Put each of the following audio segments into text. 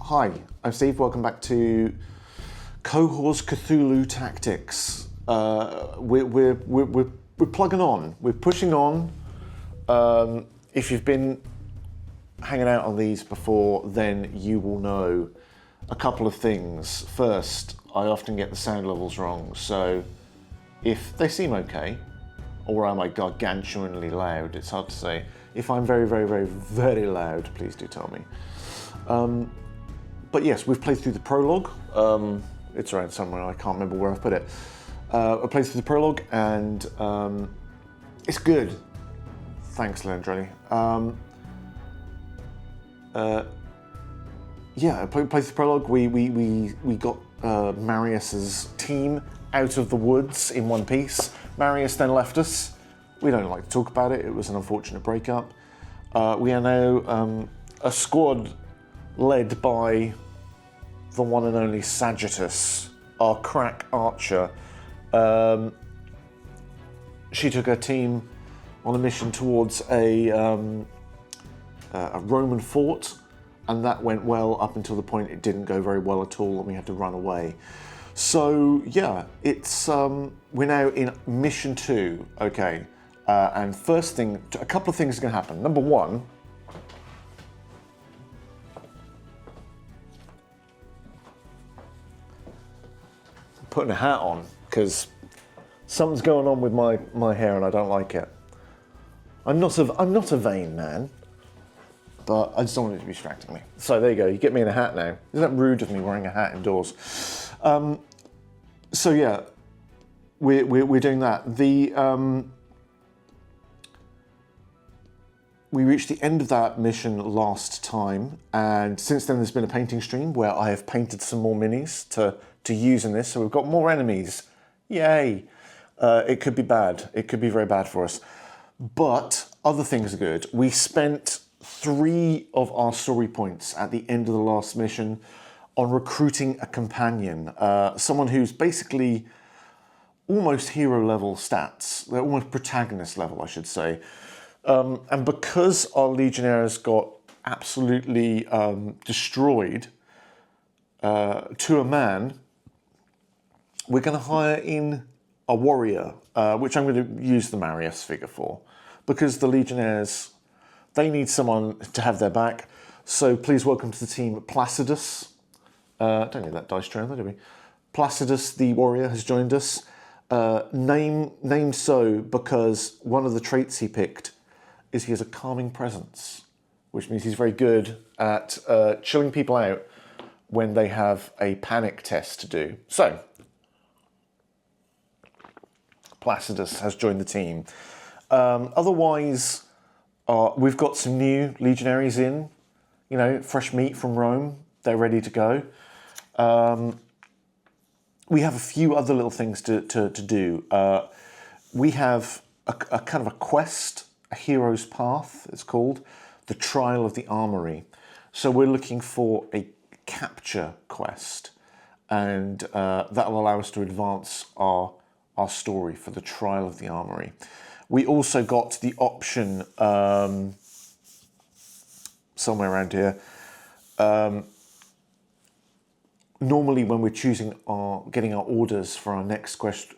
Hi, I'm Steve. Welcome back to Cohors Cthulhu Tactics. We're plugging on. We're pushing on. If you've been hanging out on these before, then you will know a couple of things. First, I often get the sound levels wrong, so if they seem okay, or am I gargantuanly loud? It's hard to say. If I'm very, very, very, very loud, please do tell me. But yes, we've played through the prologue. It's around somewhere, I can't remember where I've put it. I played through the prologue and it's good. Thanks, Leandrelli. Yeah, I played through the prologue. We got Marius's team out of the woods in one piece. Marius then left us. We don't like to talk about it. It was an unfortunate breakup. We are now a squad led by the one and only Sagittarius, our crack archer. She took her team on a mission towards a Roman fort, and that went well up until the point it didn't go very well at all, and we had to run away. So yeah, it's we're now in mission 2. Okay, and first thing, a couple of things are going to happen. Number one. Putting a hat on because something's going on with my hair and I don't like it. I'm not a vain man, but I just don't want it to be distracting me. So there you go. You get me in a hat now. Isn't that rude of me wearing a hat indoors? So yeah, we're doing that. We reached the end of that mission last time, and since then there's been a painting stream where I have painted some more minis to use in this, so we've got more enemies. Yay! It could be bad. It could be very bad for us. But other things are good. We spent 3 of our story points at the end of the last mission on recruiting a companion, someone who's basically almost hero level stats. They're almost protagonist level, I should say. And because our legionnaires got absolutely destroyed to a man, we're going to hire in a warrior, which I'm going to use the Marius figure for, because the legionnaires, they need someone to have their back. So please welcome to the team Placidus. Don't need that dice tray, do we? Placidus, the warrior, has joined us. Named so because one of the traits he picked is he has a calming presence, which means he's very good at chilling people out when they have a panic test to do. So, Placidus has joined the team. Otherwise, we've got some new legionaries in, fresh meat from Rome. They're ready to go. We have a few other little things to do. We have a kind of a quest, a hero's path, it's called, the Trial of the Armory. So we're looking for a capture quest, and that will allow us to advance our story for the Trial of the Armory. We also got the option somewhere around here. Normally, when we're getting our orders for our next quest,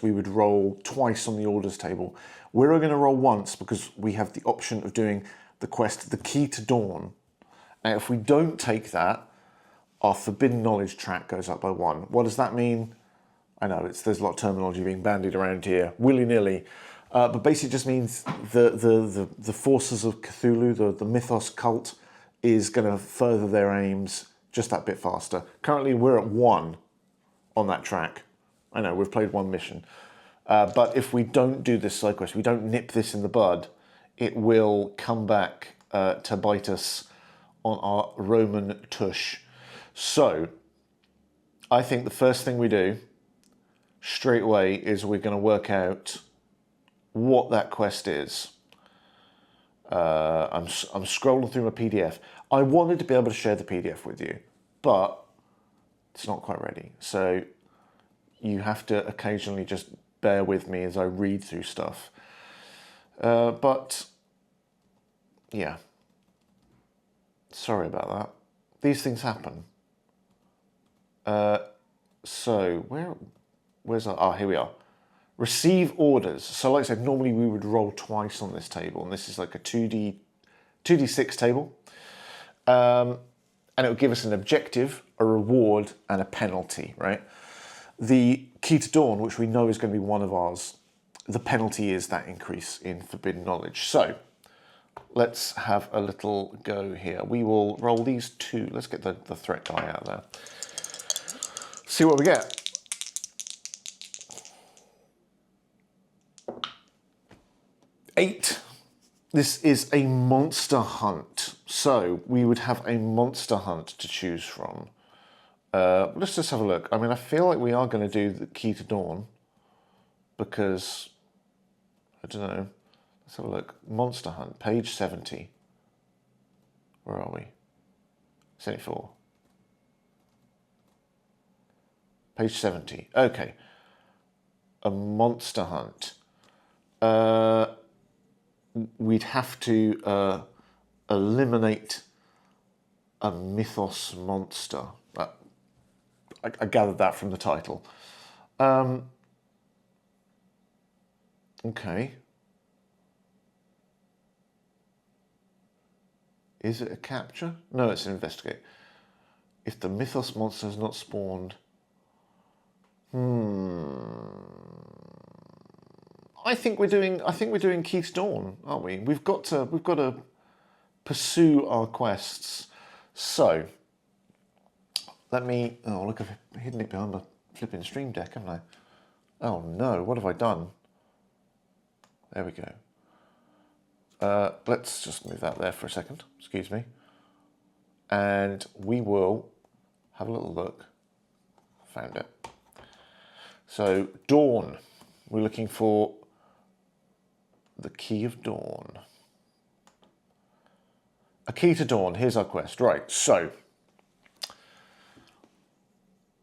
we would roll twice on the orders table. We're going to roll once because we have the option of doing the quest, The Key to Dawn. Now, if we don't take that, our Forbidden Knowledge track goes up by 1. What does that mean? I know there's a lot of terminology being bandied around here, willy-nilly, but basically it just means the forces of Cthulhu, the mythos cult, is going to further their aims just that bit faster. Currently, we're at 1 on that track. I know, we've played 1 mission. But if we don't do this side quest, we don't nip this in the bud, it will come back to bite us on our Roman tush. So, I think the first thing we do, straight away, is we're going to work out what that quest is. I'm scrolling through my PDF. I wanted to be able to share the PDF with you, but it's not quite ready. So you have to occasionally just bear with me as I read through stuff. But yeah, sorry about that. these things happen. So where's our, here we are. Receive orders. So like I said, normally we would roll twice on this table, and this is like a 2d6 table. And it will give us an objective, a reward, and a penalty, right? The Key to Dawn, which we know is going to be one of ours, the penalty is that increase in forbidden knowledge. So let's have a little go here. We will roll these two. Let's get the threat die out there. See what we get. Eight. This is a monster hunt. So we would have a monster hunt to choose from. Let's just have a look. I mean, I feel like we are going to do the Key to Dawn because, I don't know. Let's have a look. Monster Hunt, page 70. Where are we? 74. Page 70. Okay. A monster hunt. We'd have to eliminate a mythos monster. I gathered that from the title. Okay. Is it a capture? No, it's an investigate. If the mythos monster has not spawned. I think we're doing Key to Dawn, aren't we? We've got to pursue our quests. So let me. Oh, look, I've hidden it behind the flipping stream deck, haven't I? Oh no, what have I done? There we go. Let's just move that there for a second. Excuse me. And we will have a little look. Found it. So Dawn. We're looking for the Key of Dawn. A Key to Dawn. Here's our quest. Right. So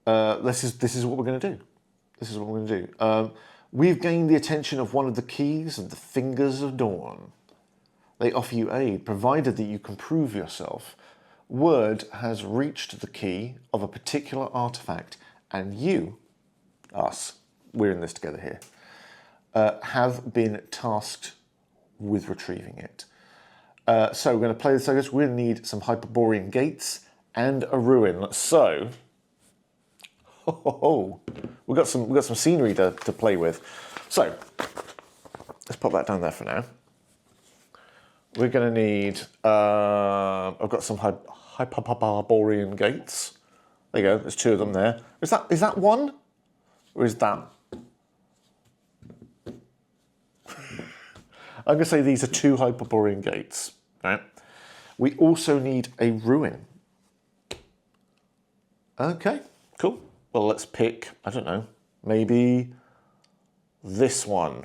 this is what we're going to do. This is what we're going to do. We've gained the attention of one of the keys of the Fingers of Dawn. They offer you aid, provided that you can prove yourself. Word has reached the key of a particular artifact, and you, us, we're in this together here, have been tasked with retrieving it. So we're going to play this. We're going to need some Hyperborean gates and a ruin. So, we've got some scenery to play with. So let's pop that down there for now. We're going to need. I've got some Hyperborean gates. There you go. There's two of them there. Is that one, or is that? I'm going to say these are two Hyperborean gates. Right. We also need a ruin. Okay. Cool. Well, let's pick. I don't know. Maybe this one,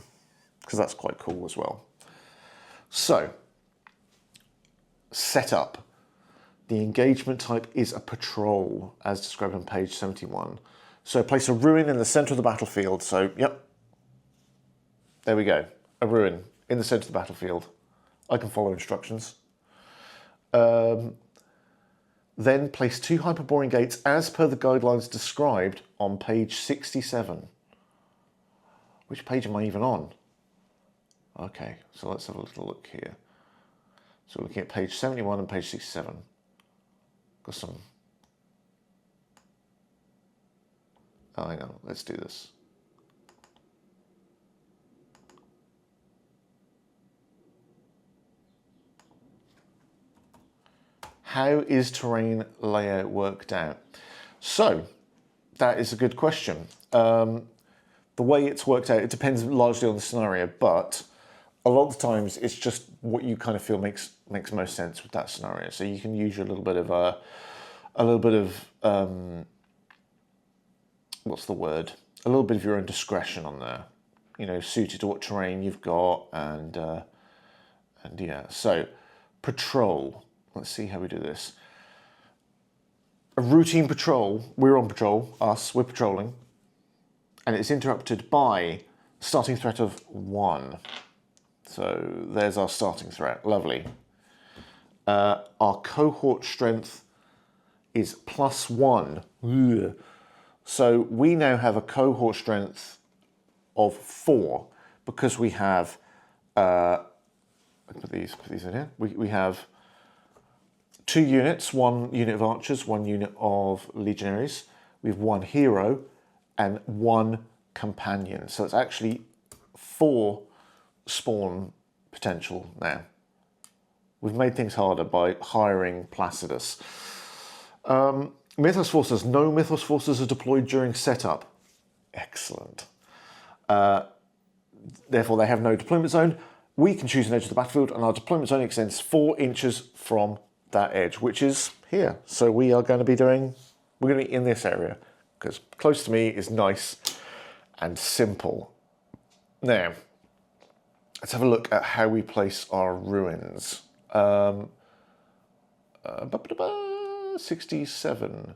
because that's quite cool as well. So. Setup. The engagement type is a patrol, as described on page 71. So place a ruin in the center of the battlefield. So, yep. There we go. A ruin in the center of the battlefield. I can follow instructions. Then place two Hyperborean gates as per the guidelines described on page 67. Which page am I even on? Okay, so let's have a little look here. So we're looking at page 71 and page 67. Got some. Oh, hang on. Let's do this. How is terrain layout worked out? So that is a good question. The way it's worked out, it depends largely on the scenario, but a lot of the times it's just what you kind of feel makes most sense with that scenario. So you can use a little bit of what's the word? A little bit of your own discretion on there. You know, suited to what terrain you've got, and yeah. So patrol. Let's see how we do this. A routine patrol. We're on patrol. We're patrolling, and it's interrupted by starting threat of 1. So there's our starting threat. Lovely. Our cohort strength is +1. Ugh. So we now have a cohort strength of 4 because we have, put these in here. We have 2 units, 1 unit of archers, 1 unit of legionaries. We have 1 hero and 1 companion. So it's actually 4 spawn potential now. We've made things harder by hiring Placidus. Mythos forces. No Mythos forces are deployed during setup. Excellent. Therefore, they have no deployment zone. We can choose an edge of the battlefield, and our deployment zone extends 4 inches from that edge, which is here. So we are going to be doing, we're going to be in this area, because close to me is nice and simple. Now, let's have a look at how we place our ruins. 67.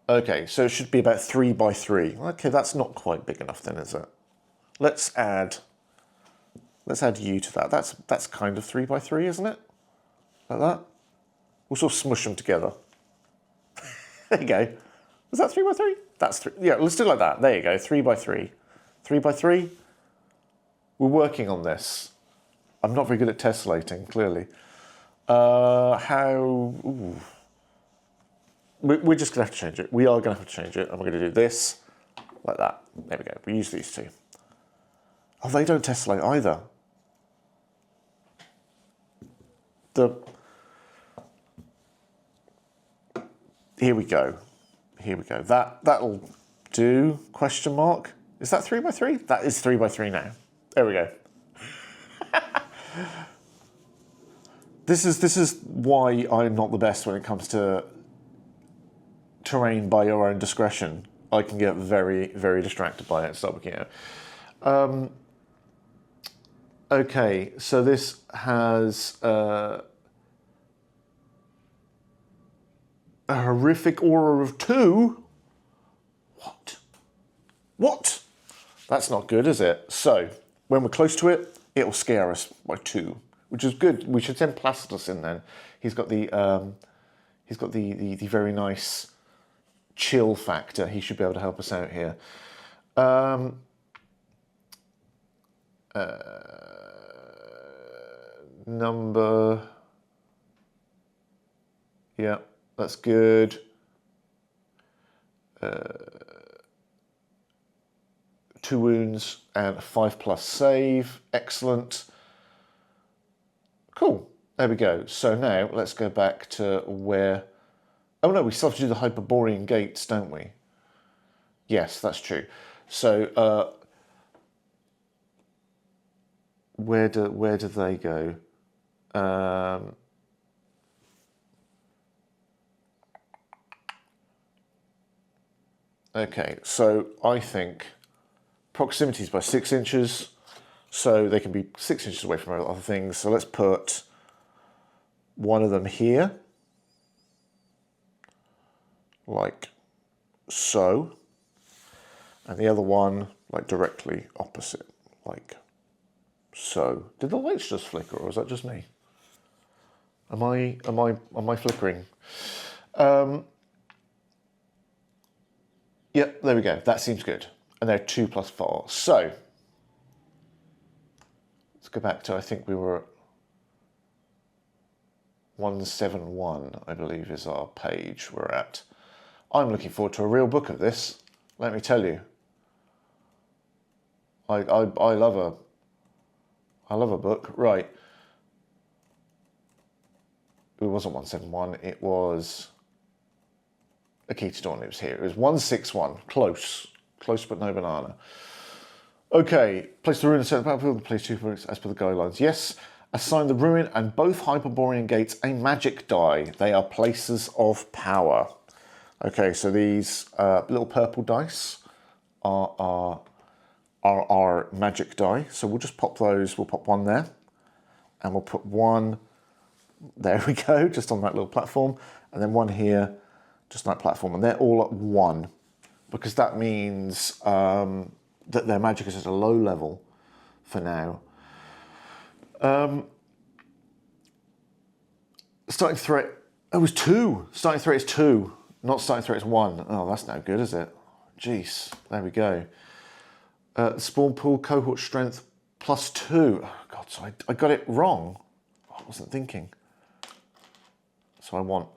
Okay, so it should be about 3 by 3. Okay, that's not quite big enough then, is it? Let's add you to that. That's kind of 3 by 3, isn't it? Like that. We'll sort of smush them together. There you go. Was that 3 by 3? That's 3. Yeah, let's do it like that. There you go. 3 by 3. 3 by 3. We're working on this. I'm not very good at tessellating, clearly. Ooh. We're just going to have to change it. We are going to have to change it. And we're going to do this, like that. There we go. We use these 2. Oh, they don't tessellate either. Here we go. Here we go. That'll do, question mark. Is that 3 by 3? That is 3 by 3 now. There we go. This is why I'm not the best when it comes to terrain by your own discretion. I can get very, very distracted by it and start looking at it. Okay, so this has a horrific aura of 2. What? What? That's not good, is it? So, when we're close to it, it'll scare us by 2, which is good. We should send Placidus in then. He's got the very nice chill factor. He should be able to help us out here. Number. Yeah, that's good. 2 wounds and a 5+ save. Excellent. Cool. There we go. So now let's go back to where... Oh no, we still have to do the Hyperborean gates, don't we? Yes, that's true. So where do they go? Okay, so I think proximity is by 6 inches, so they can be 6 inches away from other things. So let's put one of them here, like so, and the other one like directly opposite, like so. Did the lights just flicker, or was that just me? Am I flickering? Yep, there we go. That seems good. And they're 2 + 4. So let's go back to, I think we were at 171, I believe, is our page we're at. I'm looking forward to a real book of this, let me tell you. I love a book. Right. It wasn't 171, it was a key to dawn. It was here. It was 161. Close but no banana. Okay, place the ruin and set the battlefield, place 2 points as per the guidelines. Yes, assign the ruin and both Hyperborean gates a magic die. They are places of power. Okay, so these little purple dice are our magic die. So we'll just pop those. We'll pop one there, and we'll put one. There we go, just on that little platform, and then one here, just on that platform, and they're all at 1, because that means that their magic is at a low level for now. Starting threat, it was 2. Starting threat is 2, not starting threat is 1. Oh, that's no good, is it? Jeez, there we go. Spawn pool, cohort strength, +2. Oh, God, so I got it wrong. I wasn't thinking. So I want,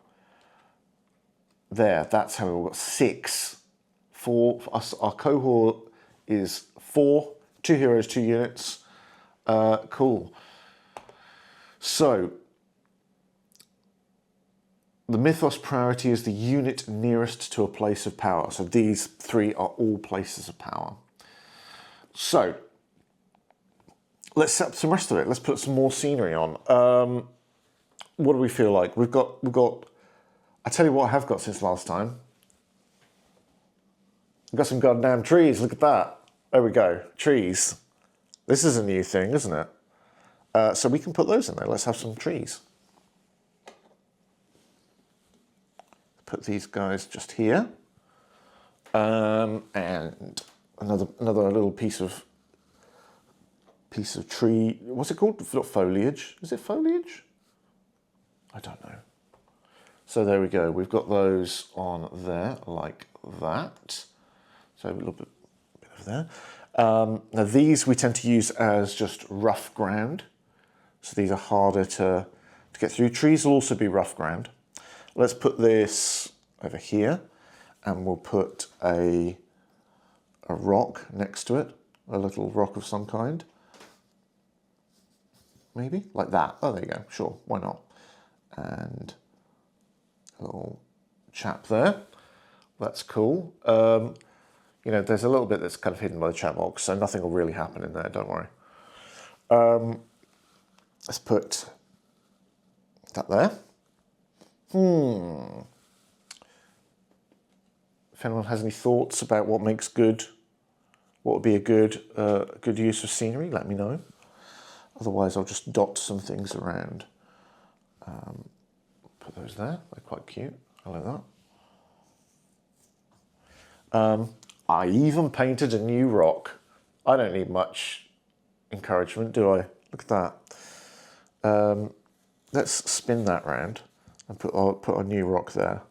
there, that's how we've got 6. 4, for us, our cohort is 4, 2 heroes, 2 units. Cool. So, the mythos priority is the unit nearest to a place of power. So these 3 are all places of power. So, let's set up some rest of it. Let's put some more scenery on. What do we feel like? We've got, I tell you what I have got since last time. I've got some goddamn trees, look at that. There we go, trees. This is a new thing, isn't it? So we can put those in there. Let's have some trees. Put these guys just here. And another little piece of tree. What's it called? Not foliage. Is it foliage? I don't know. So there we go. We've got those on there like that. So a little bit of there. Now these we tend to use as just rough ground. So these are harder to get through. Trees will also be rough ground. Let's put this over here and we'll put a rock next to it. A little rock of some kind. Maybe like that. Oh, there you go. Sure, why not? And a little chap there. That's cool. You know, there's a little bit that's kind of hidden by the chat box, so nothing will really happen in there, don't worry. Let's put that there. If anyone has any thoughts about what makes good, what would be a good use of scenery, let me know. Otherwise, I'll just dot some things around. Put those there, they're quite cute, I like that. I even painted a new rock. I don't need much encouragement, do I? Look at that. Let's spin that round and put a new rock there.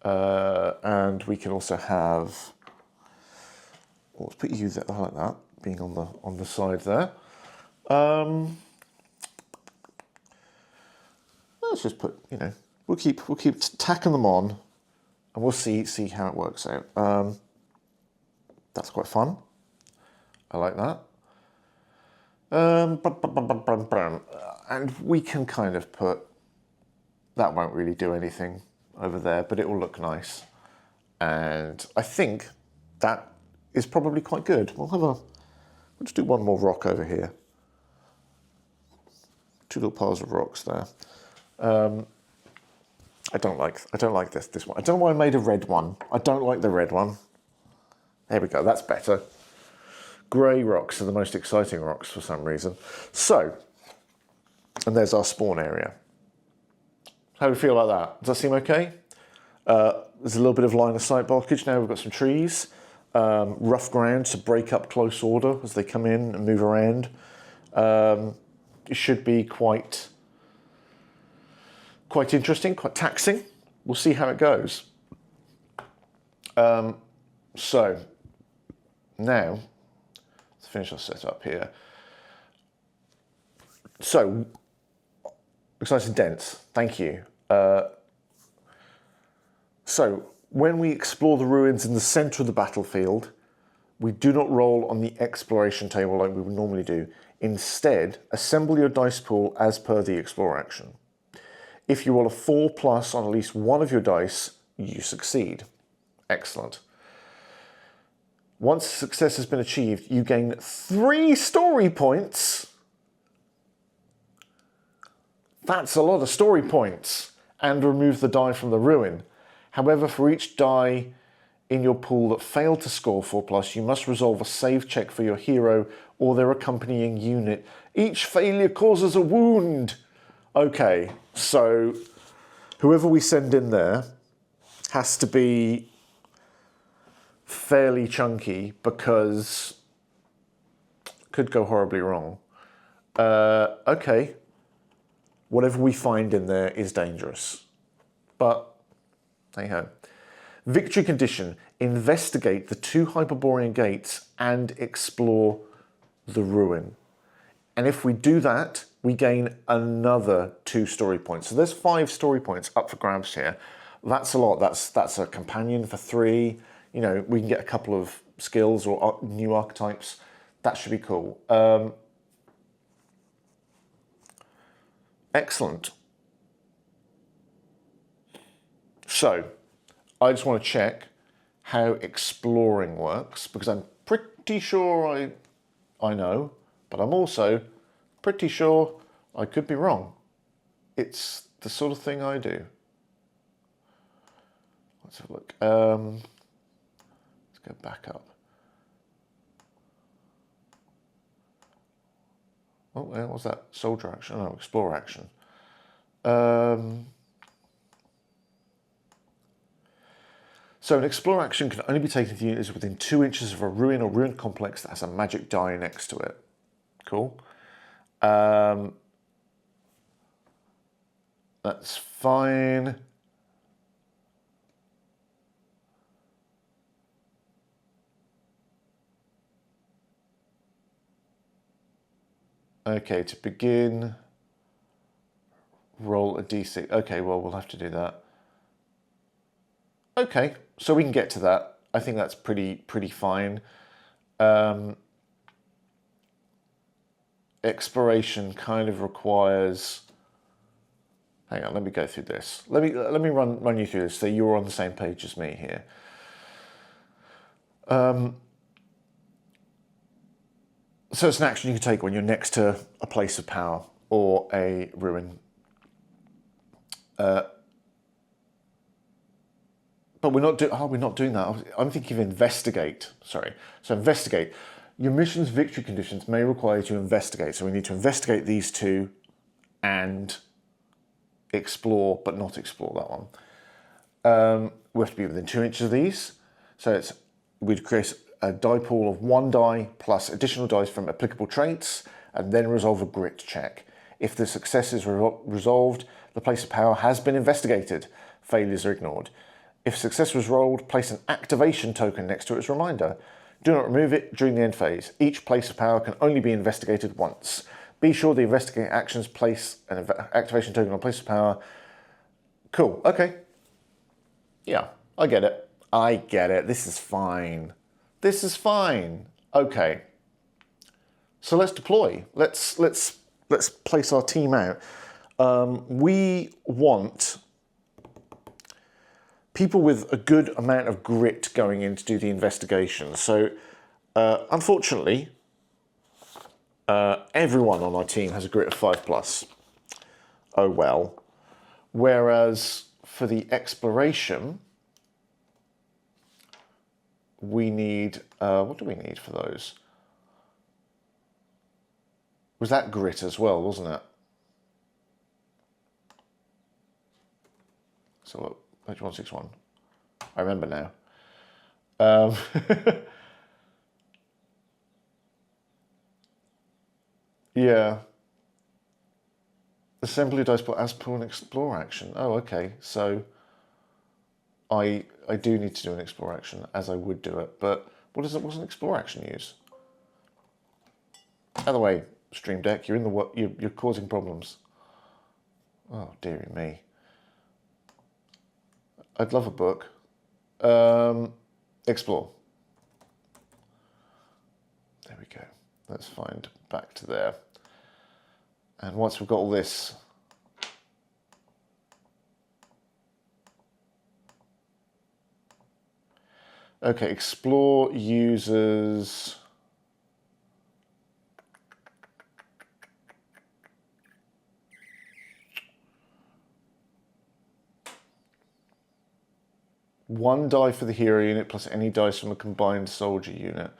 And we can also have, let's put you there like that, being on the side there. Let's just put, you know, we'll keep tacking them on, and we'll see how it works out. That's quite fun. I like that. And we can kind of put, that won't really do anything over there, but it will look nice. And I think that is probably quite good. We'll just do one more rock over here. 2 little piles of rocks there. I don't like this one. I don't know why I made a red one. I don't like the red one. There we go, that's better. Grey rocks are the most exciting rocks for some reason. So, and there's our spawn area. How do we feel about that? Does that seem okay? There's a little bit of line of sight blockage now. We've got some trees, rough ground to break up close order as they come in and move around. It should be quite interesting, quite taxing. We'll see how it goes. So, now, let's finish our setup here. So, exciting and dense, thank you. So, when we explore the ruins in the center of the battlefield, we do not roll on the exploration table like we would normally do. Instead, assemble your dice pool as per the explore action. If you roll a 4+ on at least one of your dice, you succeed. Excellent. Once success has been achieved, you gain 3 story points. That's a lot of story points. And remove the die from the ruin. However, for each die in your pool that failed to score 4+, you must resolve a save check for your hero or their accompanying unit. Each failure causes a wound. Okay, so whoever we send in there has to be fairly chunky because could go horribly wrong. Okay, Whatever we find in there is dangerous. But, hey ho. Victory condition, investigate the 2 Hyperborean gates and explore the ruin. And if we do that, we gain another 2 story points. So there's 5 story points up for grabs here. That's a lot. That's a companion for 3. You know, we can get a couple of skills or new archetypes. That should be cool. Excellent. So, I just want to check how exploring works, because I'm pretty sure I know, but I'm also pretty sure I could be wrong. It's the sort of thing I do. Let's have a look. Let's go back up. Oh, what was that? Soldier action? No, explore action. So an explore action can only be taken to units within 2 inches of a ruin or ruined complex that has a magic die next to it. Cool. That's fine. Okay, to begin, roll a d6. Okay, well, we'll have to do that. Okay, so we can get to that. I think that's pretty fine. Exploration kind of requires. Hang on, let me go through this. Let me run you through this so you're on the same page as me here. So it's an action you can take when you're next to a place of power or a ruin. But we're not doing that. I'm thinking of investigate. Sorry. So investigate. Your mission's victory conditions may require you to investigate. So we need to investigate these 2 and explore, but not explore that one. We have to be within 2 inches of these. So we'd create a die pool of 1 die plus additional dice from applicable traits, and then resolve a grit check. If the success is resolved, the place of power has been investigated. Failures are ignored. If success was rolled, place an activation token next to its reminder. Do not remove it during the end phase. Each place of power can only be investigated once. Be sure the investigating actions place an activation token on place of power. Cool, okay. Yeah, I get it. I get it. This is fine. This is fine. Okay. So let's deploy. Let's place our team out. We want people with a good amount of grit going in to do the investigation. So, unfortunately, everyone on our team has a grit of 5+. Oh well. Whereas for the exploration, we need, what do we need for those? Was that grit as well, wasn't it? So look, page 161. I remember now. Yeah. Assembly dice put as per an explore action. Oh, okay. So I do need to do an explore action as I would do it, but what's an explore action use? By the way, Stream Deck, you're in the you're causing problems. Oh dearie me. I'd love a book. Explore. There we go. Let's find back to there. And once we've got all this, okay, explore uses one die for the hero unit plus any dice from a combined soldier unit.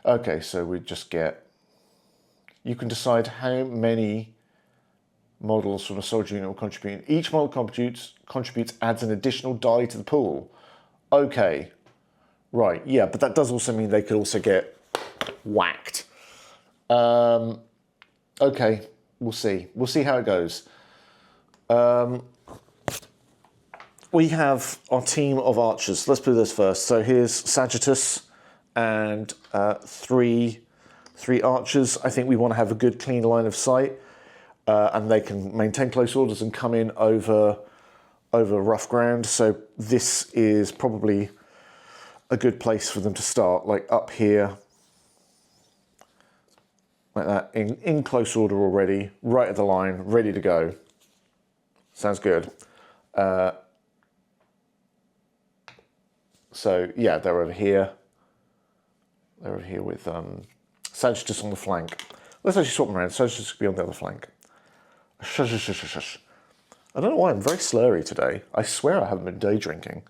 Okay, so we just get, you can decide how many models from a soldier unit will contribute. Each model contributes adds an additional die to the pool. Okay, right, yeah, but that does also mean they could also get whacked. Okay, we'll see. We'll see how it goes. We have our team of archers. Let's do this first. So here's Sagittarius and three archers. I think we want to have a good clean line of sight, and they can maintain close orders and come in over rough ground. So this is probably a good place for them to start, like up here, like that, in close order already, right at the line, ready to go. Sounds good. So yeah, they're over here. They're over here with Sagittarius on the flank. Let's actually swap them around. Sagittarius could be on the other flank. Shush. I don't know why I'm very slurry today. I swear I haven't been day drinking.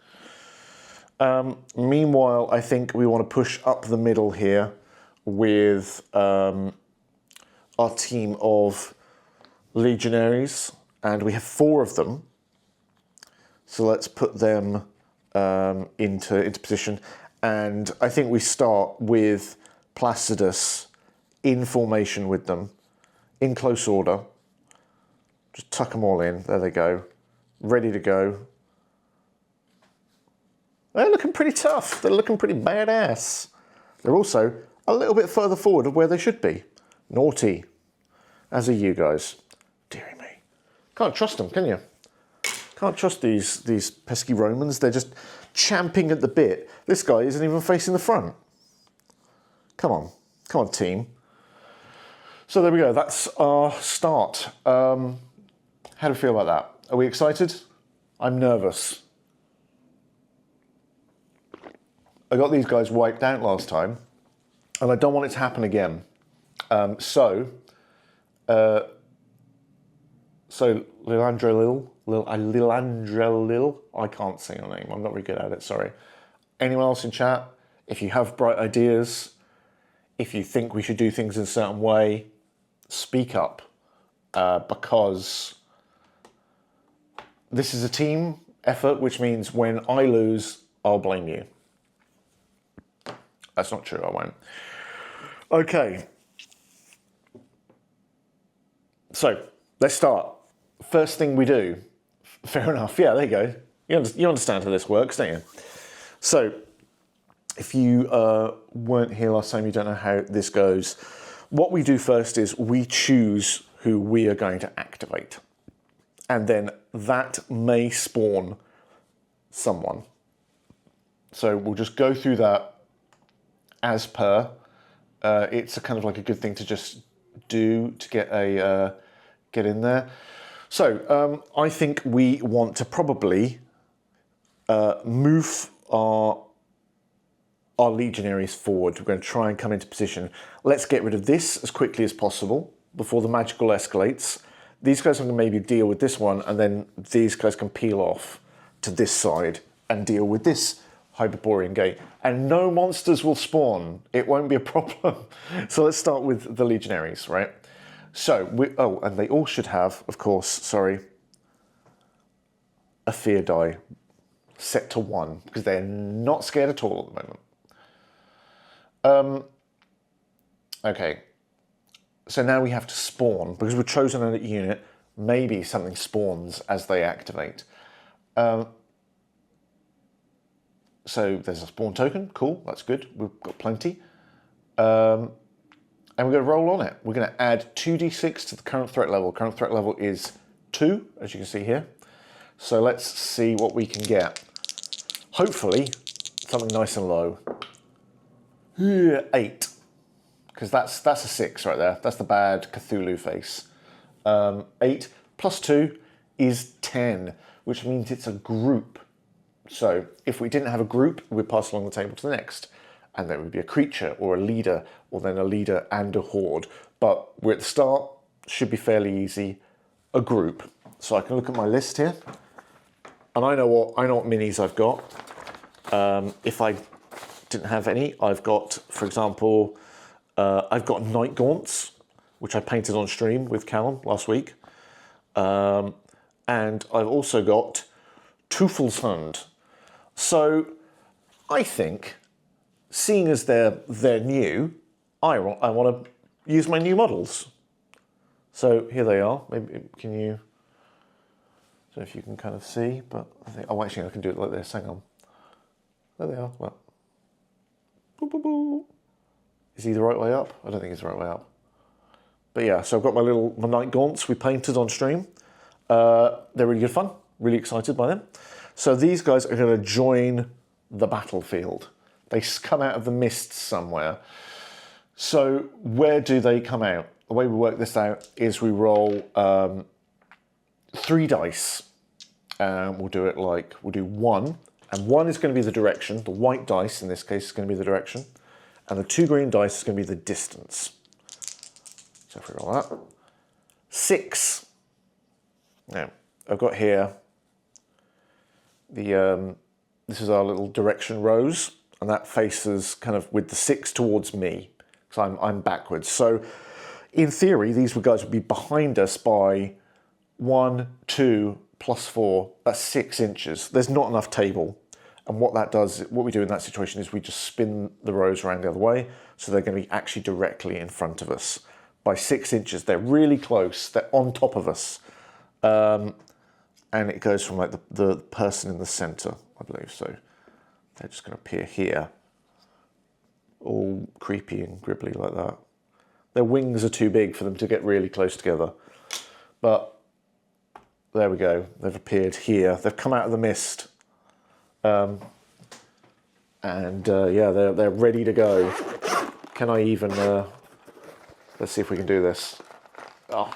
Meanwhile, I think we want to push up the middle here with our team of legionaries, and we have 4 of them. So let's put them into position, and I think we start with Placidus in formation with them, in close order. Just tuck them all in. There they go, ready to go. They're looking pretty tough. They're looking pretty badass. They're also a little bit further forward of where they should be. Naughty. As are you guys. Deary me. Can't trust them, can you? Can't trust these pesky Romans. They're just champing at the bit. This guy isn't even facing the front. Come on, team. So there we go. That's our start. How do we feel about that? Are we excited? I'm nervous. I got these guys wiped out last time, and I don't want it to happen again. So Lilandrelil, I can't say your name. I'm not very good at it. Sorry. Anyone else in chat? If you have bright ideas, if you think we should do things in a certain way, speak up, because this is a team effort, which means when I lose, I'll blame you. That's not true, I won't. Okay. So, let's start. First thing we do. Fair enough. Yeah, there you go. You understand how this works, don't you? So, if you weren't here last time, you don't know how this goes. What we do first is we choose who we are going to activate. And then that may spawn someone. So we'll just go through that as per. It's a kind of like a good thing to just do to get in there. So I think we want to probably move our legionaries forward. We're going to try and come into position. Let's get rid of this as quickly as possible before the magical escalates. These guys can maybe deal with this one, and then these guys can peel off to this side and deal with this Hyperborean gate. And no monsters will spawn. It won't be a problem. So let's start with the legionaries, right? So, and they all should have, of course, a fear die set to 1, because they're not scared at all at the moment. Okay. So now we have to spawn, because we're chosen a unit, maybe something spawns as they activate. So there's a spawn token, cool, that's good, we've got plenty. And we're going to roll on it. We're going to add 2d6 to the current threat level. Current threat level is 2, as you can see here. So let's see what we can get. Hopefully, something nice and low. 8. Because that's a 6 right there. That's the bad Cthulhu face. 8 plus 2 is 10, which means it's a group. So if we didn't have a group, we'd pass along the table to the next. And there would be a creature or a leader, or then a leader and a horde. But we're at the start, should be fairly easy. A group. So I can look at my list here, and I know what minis I've got. If I didn't have any, I've got, for example, I've got Night Gaunts, which I painted on stream with Callum last week. And I've also got Teufelsund. So I think, seeing as they're new, I want to use my new models. So here they are. Maybe can you? don't know if you can kind of see, but I think, oh, actually I can do it like this, hang on. There they are, well. Boo, boo, boo. Is he the right way up? I don't think he's the right way up. But yeah, so I've got my Night Gaunts we painted on stream. They're really good fun, really excited by them. So these guys are going to join the battlefield. They come out of the mist somewhere. So where do they come out? The way we work this out is we roll 3 dice. We'll do it like, we'll do 1. And 1 is going to be the direction. The white dice, in this case, is going to be the direction. And the 2 green dice is going to be the distance. So if we roll that. 6. Now, I've got here the this is our little direction rose, and that faces kind of with the 6 towards me, because I'm backwards. So in theory, these guys would be behind us by 1, 2, plus 4, that's 6 inches. There's not enough table. And what that does, what we do in that situation is we just spin the rows around the other way, so they're going to be actually directly in front of us. By 6 inches, they're really close, they're on top of us. And it goes from like the person in the center, I believe. So they're just going to appear here, all creepy and gribbly like that. Their wings are too big for them to get really close together. But there we go, they've appeared here. They've come out of the mist. Yeah, they're ready to go. Can I even, let's see if we can do this. Oh.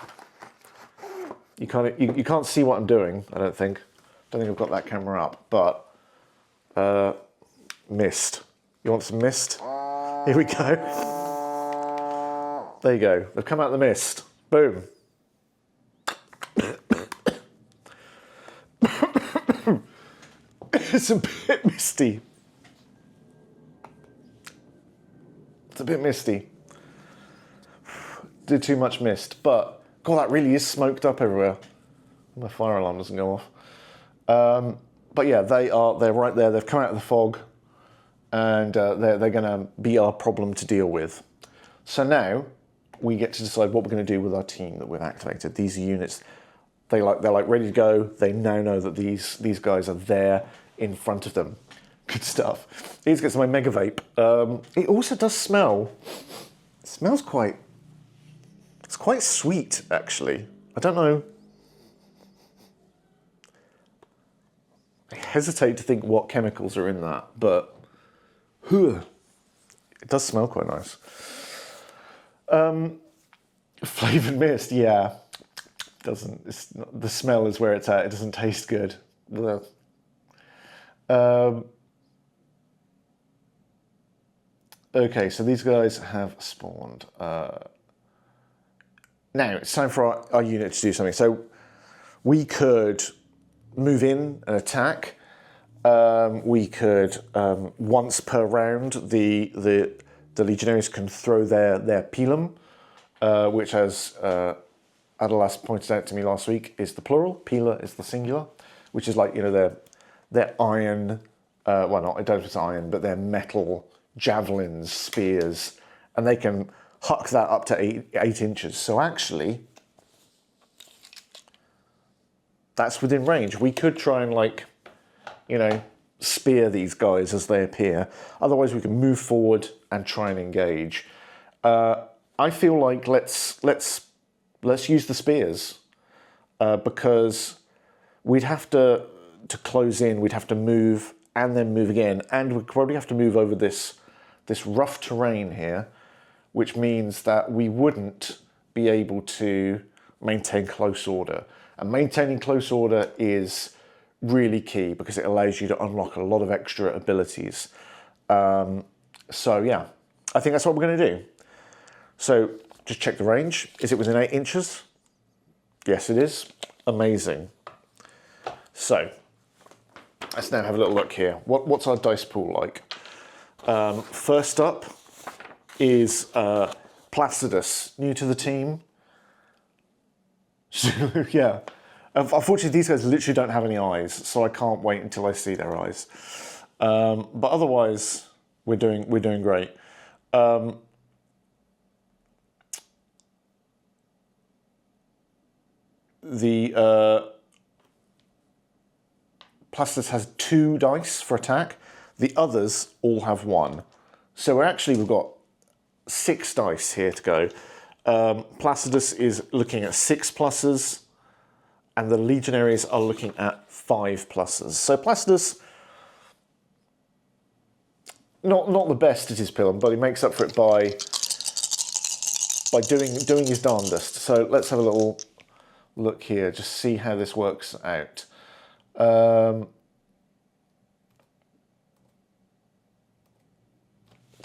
You can't see what I'm doing, I don't think. I've got that camera up, but mist. You want some mist? Here we go. There you go. They've come out of the mist. Boom. It's a bit misty. It's a bit misty. Did too much mist, but God, that really is smoked up everywhere. My fire alarm doesn't go off. But yeah, they're right there. They've come out of the fog, and they're going to be our problem to deal with. So now we get to decide what we're going to do with our team that we've activated. These are units. They're like ready to go. They now know that these guys are there in front of them. Good stuff. Let's get some of my Mega Vape. It also does smell. It smells quite. It's quite sweet, actually. I don't know. I hesitate to think what chemicals are in that, but it does smell quite nice. Flavoured mist, yeah. Doesn't. It's not, the smell is where it's at. It doesn't taste good. Okay, so these guys have spawned. Now, it's time for our unit to do something. So we could move in and attack. We could, once per round, the legionaries can throw their pilum, which, as Adalas pointed out to me last week, is the plural. Pila is the singular, which is like, their iron, well, not, I don't know if it's iron, but they're metal javelins, spears, and they can huck that up to 8 inches. So actually, that's within range. We could try and spear these guys as they appear. Otherwise, we can move forward and try and engage. I feel like let's use the spears because we'd have to close in. We'd have to move and then move again, and we'd probably have to move over this rough terrain here, which means that we wouldn't be able to maintain close order. And maintaining close order is really key because it allows you to unlock a lot of extra abilities. So yeah, I think that's what we're going to do. So just check the range. Is it within 8 inches? Yes, it is. Amazing. So let's now have a little look here. What's our dice pool like? First up is Placidus, new to the team. Yeah. Unfortunately, these guys literally don't have any eyes, so I can't wait until I see their eyes. But otherwise, we're doing great. Placidus has 2 dice for attack. The others all have 1. So we've got 6 dice here to go. Placidus is looking at 6 pluses, and the legionaries are looking at 5 pluses. So Placidus, not the best at his pilum, but he makes up for it by doing his darndest. So let's have a little look here, just see how this works out.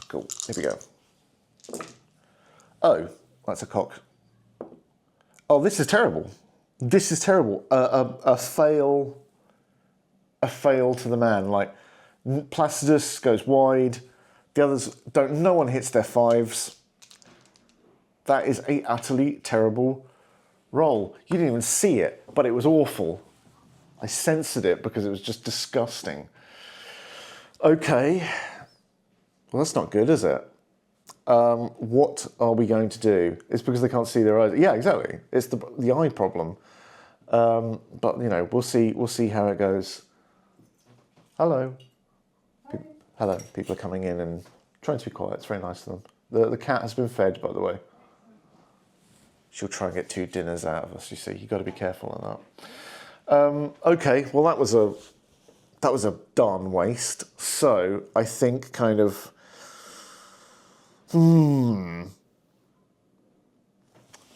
Cool, here we go. Oh, that's a cock. Oh, this is terrible. This is terrible. A fail to the man. Like, Placidus goes wide. The others don't. No one hits their 5s. That is a utterly terrible roll. You didn't even see it, but it was awful. I censored it because it was just disgusting. Okay. Well, that's not good, is it? What are we going to do? It's because they can't see their eyes. Yeah, exactly. It's the eye problem. But you know, we'll see how it goes. Hello. Hello. People are coming in and trying to be quiet. It's very nice of them. The cat has been fed, by the way. She'll try and get 2 dinners out of us. You see, you've got to be careful on that. Okay. Well, that was a darn waste. So I think kind of.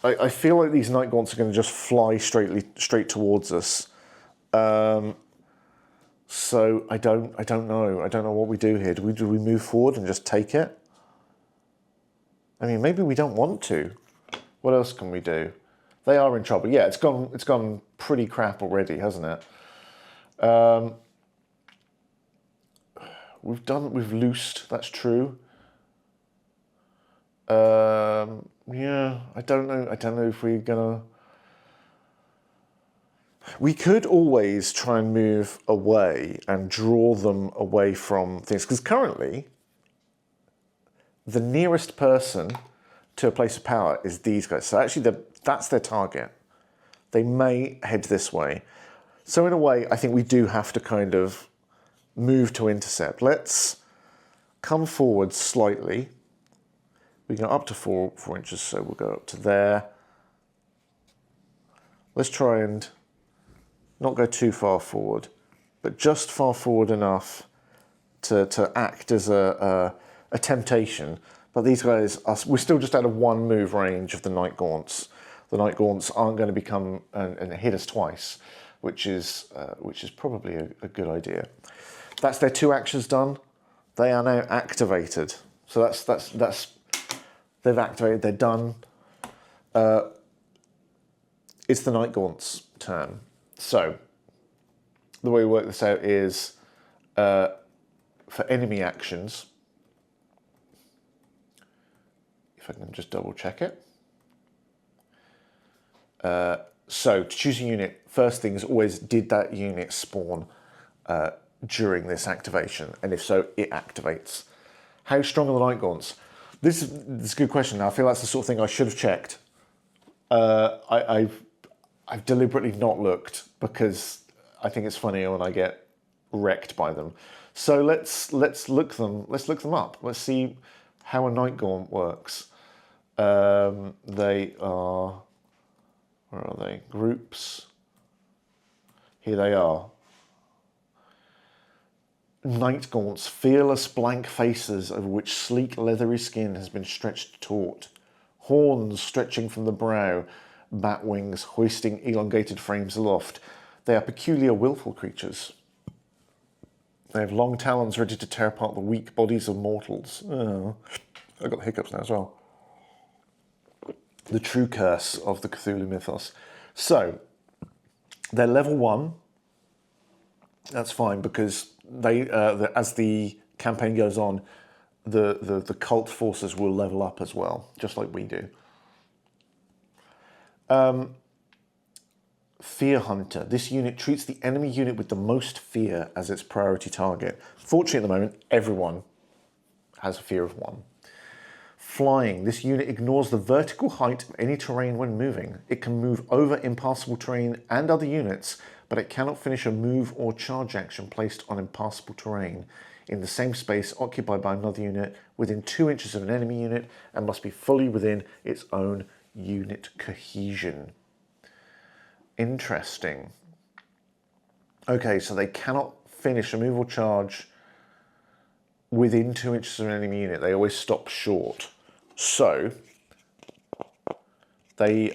I feel like these Night Gaunts are going to just fly straight towards us. So I don't know. I don't know what we do here. Do we move forward and just take it? I mean, maybe we don't want to. What else can we do? They are in trouble. Yeah, it's gone pretty crap already, hasn't it? We've loosed. That's true. Yeah, I don't know if we're gonna. We could always try and move away and draw them away from things, because currently the nearest person to a place of power is these guys. So actually, that's their target. They may head this way. So in a way, I think we do have to kind of move to intercept. Let's come forward slightly. We go up to 4 inches, so we'll go up to there. Let's try and not go too far forward, but just far forward enough to act as a temptation. But these guys, we're still just out of 1 move range of the Night Gaunts. The Night Gaunts aren't going to become and hit us twice, which is probably a good idea. That's their 2 actions done. They are now activated. So that's they've activated. They're done. It's the Night Gaunt's turn. So the way we work this out is for enemy actions. If I can just double check it. So to choose a unit, first thing is always, did that unit spawn during this activation? And if so, it activates. How strong are the Night Gaunts? This is a good question. I feel that's the sort of thing I should have checked. I've deliberately not looked because I think it's funnier when I get wrecked by them. So let's look them up. Let's see how a Night Gaunt works. They are, where are they? Groups. Here they are. Night Gaunts, fearless blank faces over which sleek leathery skin has been stretched taut. Horns stretching from the brow, bat wings hoisting elongated frames aloft. They are peculiar, willful creatures. They have long talons ready to tear apart the weak bodies of mortals. Oh, I've got the hiccups now as well. The true curse of the Cthulhu mythos. So, they're level 1. That's fine because they, as the campaign goes on, the cult forces will level up as well, just like we do. Fear Hunter. This unit treats the enemy unit with the most fear as its priority target. Fortunately, at the moment, everyone has a fear of 1. Flying. This unit ignores the vertical height of any terrain when moving. It can move over impassable terrain and other units, but it cannot finish a move or charge action placed on impassable terrain in the same space occupied by another unit within 2 inches of an enemy unit and must be fully within its own unit cohesion. Interesting. Okay, so they cannot finish a move or charge within 2 inches of an enemy unit. They always stop short. So they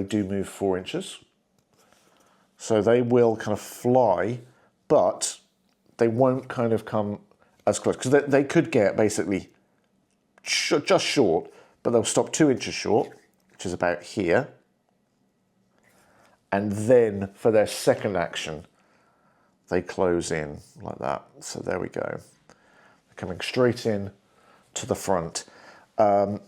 do move 4 inches. So they will kind of fly, but they won't kind of come as close, because they could get basically just short, but they'll stop 2 inches short, which is about here. And then for their second action, they close in like that. So there we go. They're coming straight in to the front. Now,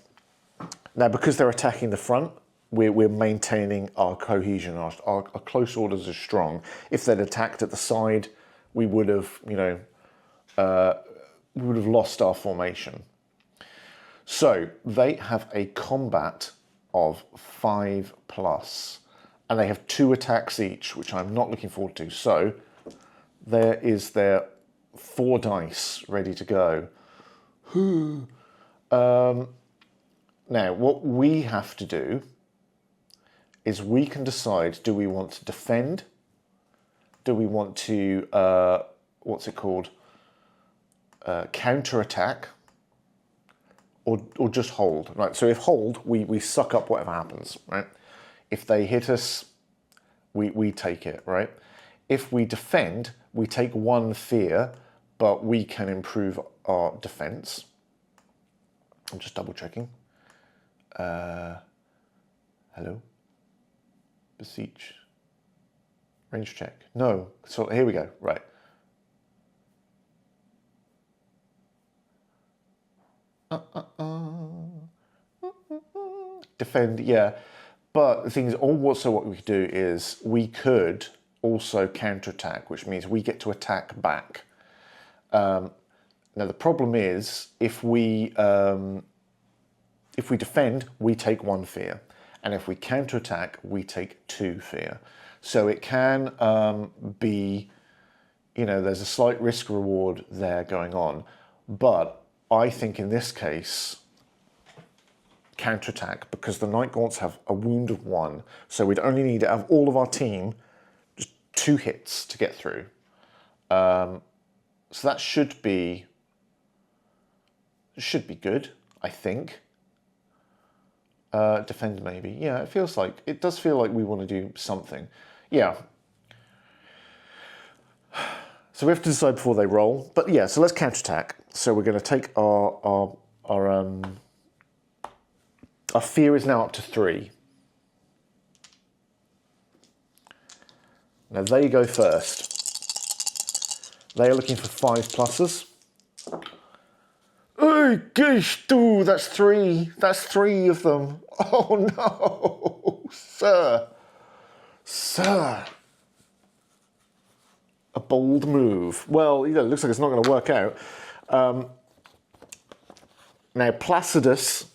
because they're attacking the front, we're maintaining our cohesion. Our close orders are strong. If they'd attacked at the side, we would have, we would have lost our formation. So they have a combat of 5+, and they have 2 attacks each, which I'm not looking forward to. So there is their 4 dice ready to go. Now, what we have to do is we can decide, do we want to defend? Do we want to, counter-attack? Or just hold, right? So if hold, we suck up whatever happens, right? If they hit us, we take it, right? If we defend, we take 1 fear, but we can improve our defense. I'm just double checking. Hello? Beseech. Range check. No. So here we go. Right. Defend, yeah. But the thing is, also what we could do is we could also counterattack, which means we get to attack back. Now the problem is, if we defend, we take 1 fear, and if we counterattack, we take 2 fear. So it can be, there's a slight risk reward there going on, but I think in this case, counterattack, because the Night Gaunts have a wound of 1, so we'd only need to have all of our team just 2 hits to get through. So that should be good, I think. Defend maybe. Yeah, it does feel like we want to do something. Yeah. So we have to decide before they roll. But yeah, so let's counterattack. So we're going to take our fear is now up to 3. Now they go first. They are looking for 5+. Oh gosh, dude, that's 3. That's 3 of them. Oh no, sir. A bold move. Well, it looks like it's not going to work out. Now Placidus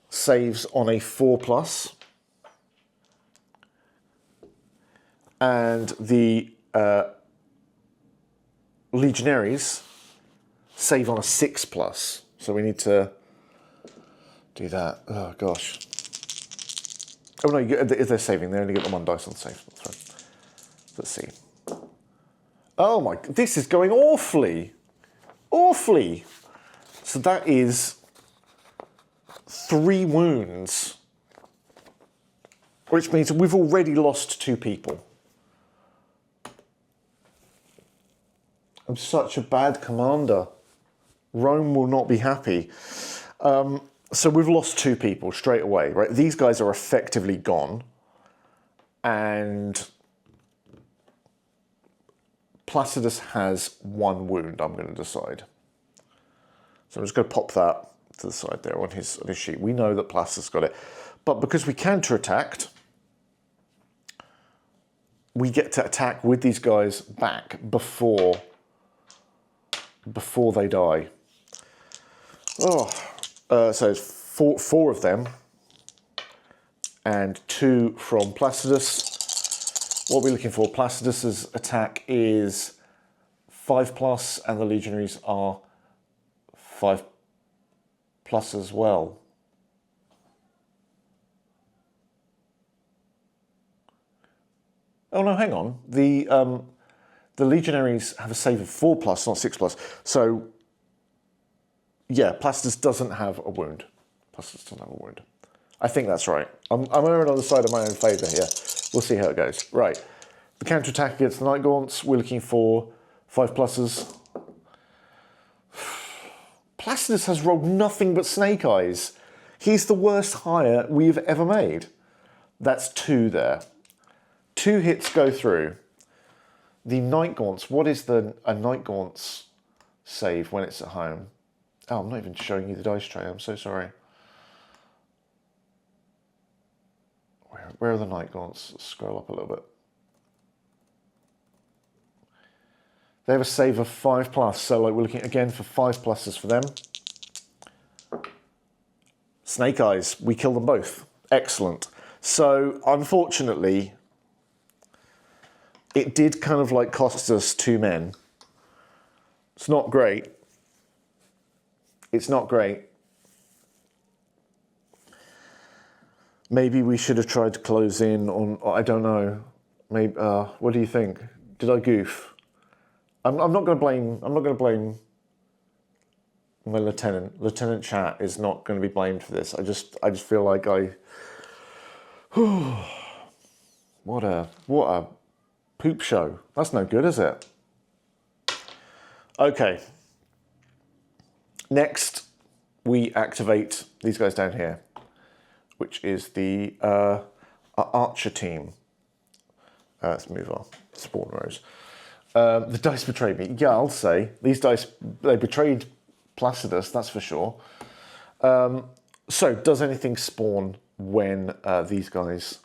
saves on a 4+, and the Legionaries save on a 6+. So we need to do that. Oh gosh. Oh no, if they're saving, they only get the 1 dice on save. That's right. Let's see. Oh my, this is going awfully. Awfully. So that is 3 wounds, which means we've already lost 2 people. I'm such a bad commander. Rome will not be happy. So we've lost 2 people straight away, right? These guys are effectively gone. And Placidus has 1 wound, I'm going to decide. So I'm just going to pop that to the side there on his sheet. We know that Placidus got it. But because we counterattacked, we get to attack with these guys back before they die. Oh, so it's four of them, and 2 from Placidus. What we're looking for, Placidus's attack is 5+, and the legionaries are 5+ as well. Oh no, hang on. The legionaries have a save of 4+, not 6+. So yeah, Placidus doesn't have a wound. Placidus doesn't have a wound. I think that's right. I'm erring on the side of my own favour here. We'll see how it goes. Right. The counter-attack against the Night Gaunts, we're looking for 5+. Placidus has rolled nothing but snake eyes. He's the worst hire we've ever made. That's 2 there. 2 hits go through. The Night Gaunts, what is a Night Gaunt's save when it's at home? Oh, I'm not even showing you the dice tray, I'm so sorry. Where are the Night Gaunts? Let's scroll up a little bit. They have a save of 5+, so like we're looking again for 5+s for them. Snake Eyes, we kill them both. Excellent. So, unfortunately, it did kind of like cost us 2 men. It's not great. It's not great. Maybe we should have tried to close in on, I don't know. Maybe, what do you think? Did I goof? I'm not going to blame my lieutenant. Lieutenant Chat is not going to be blamed for this. I just feel like what a poop show. That's no good, is it? Okay. Next, we activate these guys down here, which is the archer team. Let's move on. Spawn rows. The dice betrayed me. Yeah, I'll say. These dice, they betrayed Placidus, that's for sure. So, does anything spawn when these guys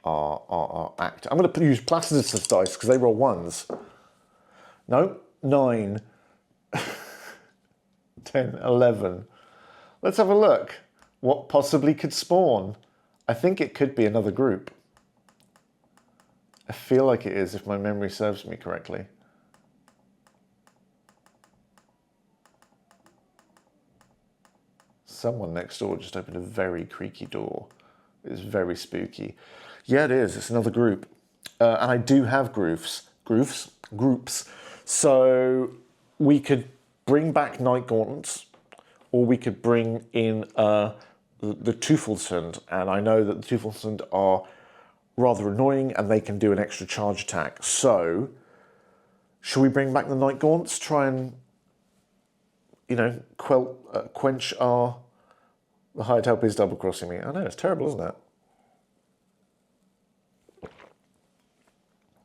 are active? I'm going to use Placidus' dice because they roll 1s. No, 9, 10, 11. Let's have a look. What possibly could spawn? I think it could be another group. I feel like it is, if my memory serves me correctly. Someone next door just opened a very creaky door. It's very spooky. Yeah, it is. It's another group. And I do have groups. So we could bring back Night Gaunt, or we could bring in the Tufelsund. And I know that the Tufelsund are rather annoying and they can do an extra charge attack. So, should we bring back the Night Gaunts? Try and, you know, quench the hired help is double crossing me. I know, it's terrible, isn't it?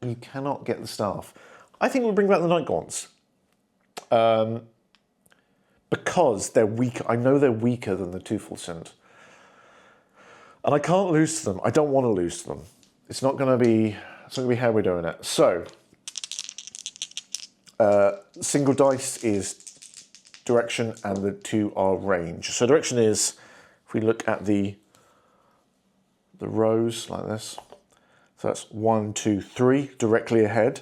You cannot get the staff. I think we'll bring back the Night Gaunts. Because they're weak. I know they're weaker than the Tufelsund. And I can't lose to them. I don't want to lose to them. It's not going to be how we're doing it. So, single dice is direction and the 2 are range. So direction is, if we look at the rows like this, so that's 1, 2, 3 directly ahead,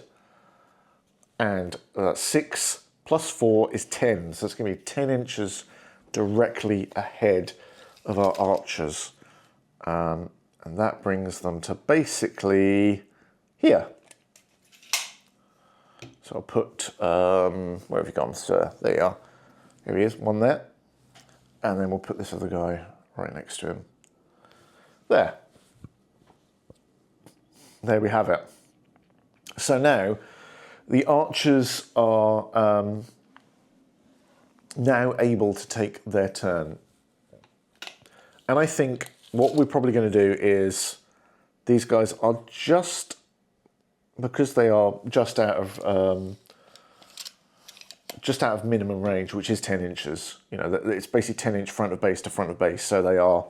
and 6 plus 4 is 10. So it's going to be 10 inches directly ahead of our archers. And that brings them to basically here. So I'll put, where have you gone, sir? There you are. Here he is, one there. And then we'll put this other guy right next to him. There. There we have it. So now, the archers are now able to take their turn. And I think what we're probably going to do is, these guys are just, because they are just out of minimum range, which is 10 inches. You know, it's basically 10-inch front of base to front of base. So they are,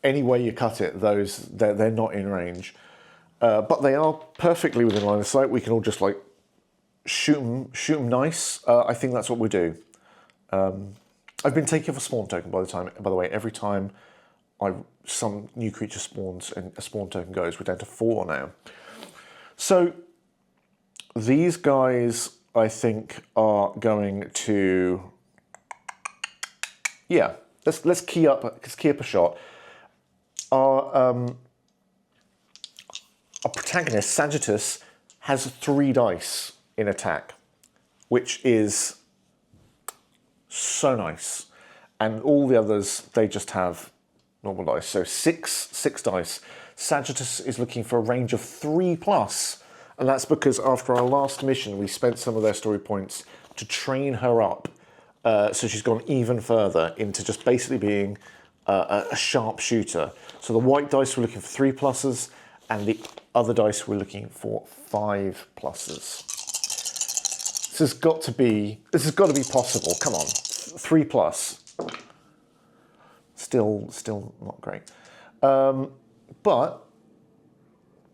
any way you cut it, they're not in range. But they are perfectly within line of sight. We can all just like shoot them nice. I think that's what we do. I've been taking off a spawn token by the way. Every time some new creature spawns and a spawn token goes, we're down to 4 now. So these guys, I think, are going to, yeah. Let's key up a shot. Our protagonist Sagittarius has 3 dice in attack, which is so nice, and all the others, they just have normal dice. So six dice. Sagittarius is looking for a range of 3+, and that's because after our last mission, we spent some of their story points to train her up. So she's gone even further into just basically being a sharpshooter. So the white dice were looking for 3+, and the other dice were looking for 5+. This has got to be possible. Come on, 3+. Still not great. But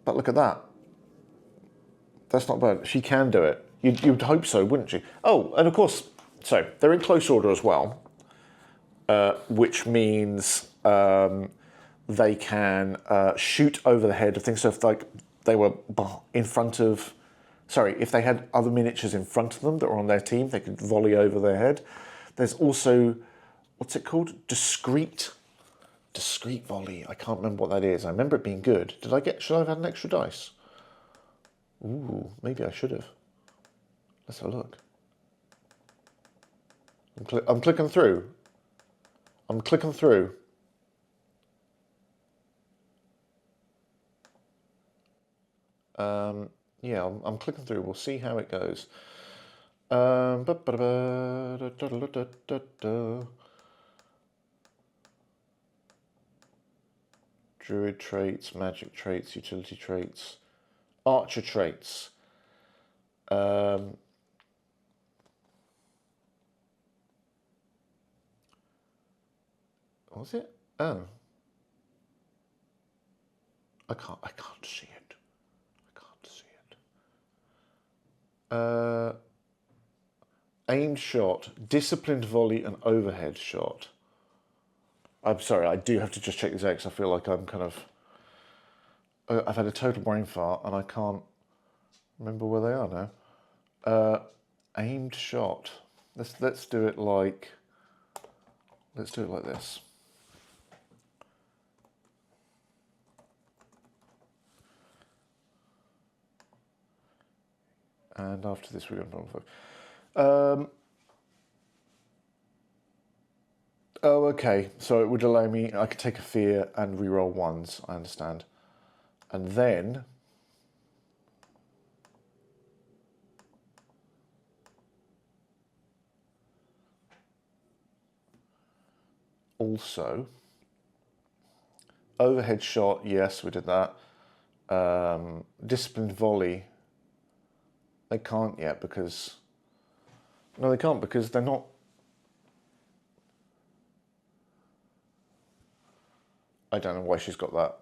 look at that. That's not bad. She can do it. You'd hope so, wouldn't you? Oh, and of course, so they're in close order as well, which means they can shoot over the head of things. So if like they were in front of, if they had other miniatures in front of them that were on their team, they could volley over their head. There's also, what's it called? Discreet volley. I can't remember what that is. I remember it being good. Should I have had an extra dice? Ooh, maybe I should have. Let's have a look. I'm clicking through. Yeah, I'm clicking through. We'll see how it goes. Druid traits, magic traits, utility traits, archer traits. Was it? Oh. I can't see it. Aimed shot, disciplined volley, and overhead shot. I'm sorry, I do have to just check these out because I feel like I'm kind of... I've had a total brain fart and I can't remember where they are now. Aimed shot. Let's do it like... Let's do it like this. And after this, we're going to do oh, okay. So it would allow me, I could take a fear and reroll 1s, I understand. And then also overhead shot, yes, we did that. Disciplined volley, they can't yet because... No, they can't because they're not... I don't know why she's got that.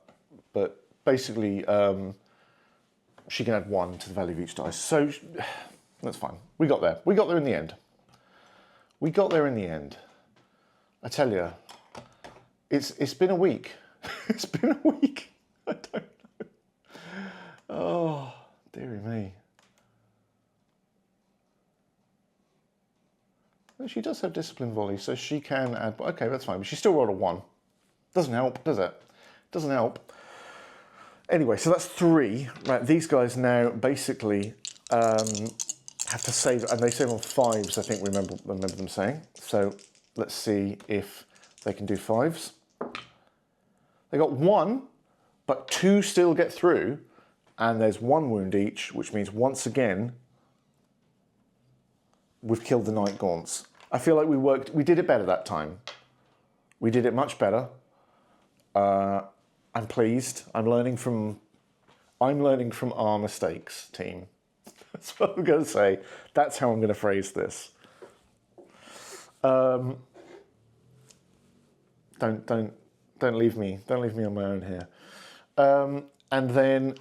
But basically, she can add 1 to the value of each dice. So that's fine. We got there. We got there in the end. I tell you, it's been a week. It's been a week. I don't know. Oh, dearie me. Well, she does have discipline volley, so she can add... Okay, that's fine. But she still rolled a 1. Doesn't help, does it? Doesn't help. Anyway, so that's 3. Right, these guys now basically have to save, and they save on 5s, I think, remember them saying. So let's see if they can do 5s. They got 1, but 2 still get through, and there's 1 wound each, which means once again, we've killed the Night Gaunts. I feel like we did it better that time. We did it much better. I'm pleased. I'm learning from our mistakes, team. That's what I'm going to say. That's how I'm going to phrase this. Don't leave me on my own here. And then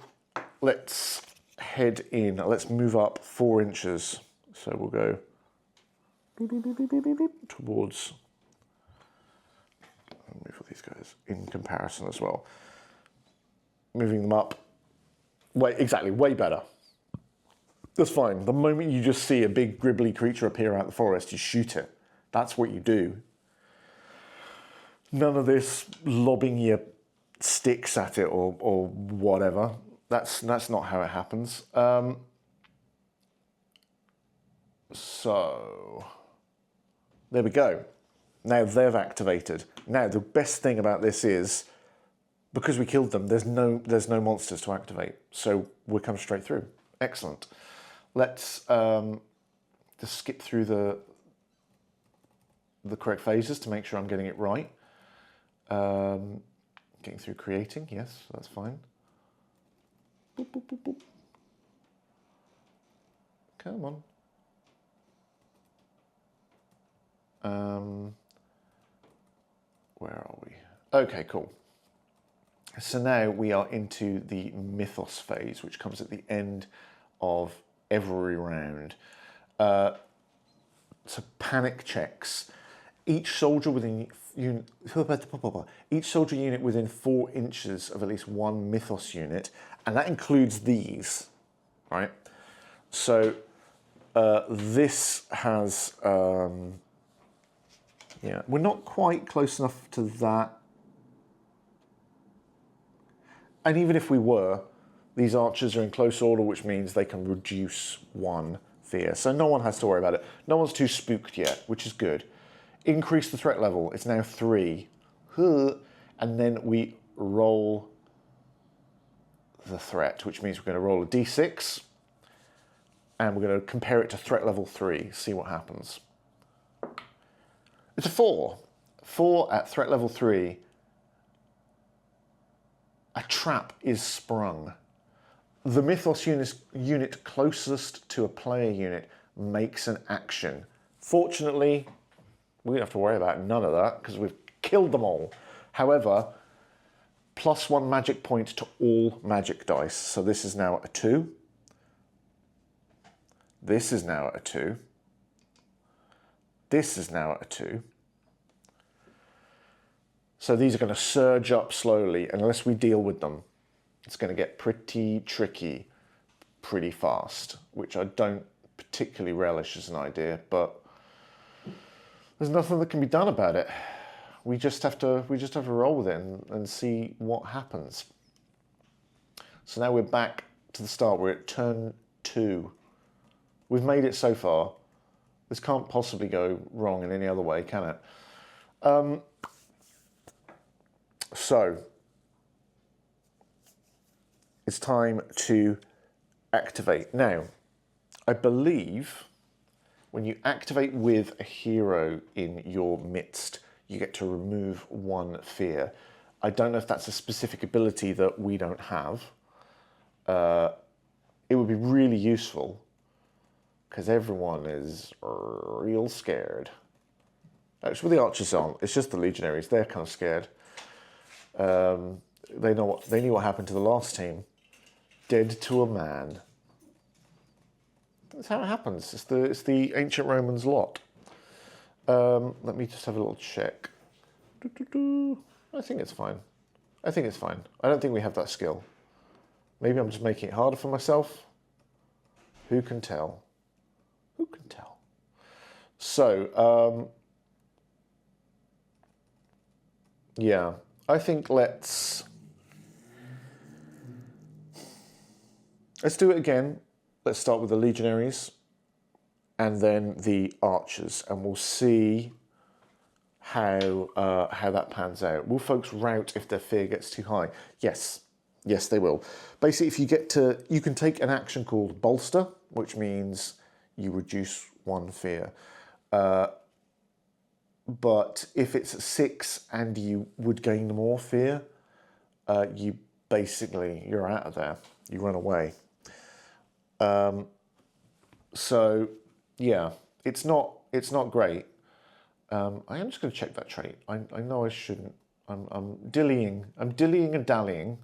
let's head in. Let's move up 4 inches. So we'll go towards, move these guys in comparison as well. Moving them up Exactly, way better. That's fine. The moment you just see a big gribbly creature appear out of the forest, you shoot it. That's what you do. None of this lobbing your sticks at it or whatever. That's not how it happens. So there we go. Now they've activated. Now the best thing about this is because we killed them, there's no monsters to activate. So we'll come straight through. Excellent. Let's just skip through the correct phases to make sure I'm getting it right. Getting through creating, yes, that's fine. Boop, boop, boop, boop. Come on. Where are we? Okay, cool. So now we are into the mythos phase, which comes at the end of every round. So panic checks. Each soldier unit within 4 inches of at least one mythos unit, and that includes these, right? So this has, yeah, we're not quite close enough to that. And even if we were, these archers are in close order, which means they can reduce 1 fear. So no one has to worry about it. No one's too spooked yet, which is good. Increase the threat level. It's now 3. And then we roll the threat, which means we're going to roll a d6. And we're going to compare it to threat level 3, see what happens. It's a 4. 4 at threat level 3. A trap is sprung. The mythos unit closest to a player unit makes an action. Fortunately, we don't have to worry about none of that because we've killed them all. However, +1 magic point to all magic dice. So this is now a 2. This is now a 2. This is now a 2. So these are going to surge up slowly unless we deal with them. It's going to get pretty tricky pretty fast, which I don't particularly relish as an idea, but there's nothing that can be done about it. We just have to roll with it and see what happens. So now we're back to the start. We're at turn 2. We've made it so far. This can't possibly go wrong in any other way, can it? So it's time to activate. Now, I believe when you activate with a hero in your midst, you get to remove 1 fear. I don't know if that's a specific ability that we don't have. It would be really useful because everyone is real scared. Actually, the archers aren't. It's just the legionaries. They're kind of scared. They knew what happened to the last team. Dead to a man. That's how it happens. It's the ancient Romans lot. Let me just have a little check. I think it's fine. I think it's fine. I don't think we have that skill. Maybe I'm just making it harder for myself. Who can tell? Who can tell? So, yeah, I think let's do it again. Let's start with the legionaries and then the archers, and we'll see how that pans out. Will folks rout if their fear gets too high? Yes, they will. Basically, if you get to, you can take an action called bolster, which means you reduce 1 fear. But if it's 6 and you would gain more fear, you're out of there. You run away. So yeah, it's not great. I am just going to check that trait. I know I shouldn't. I'm dillying and dallying.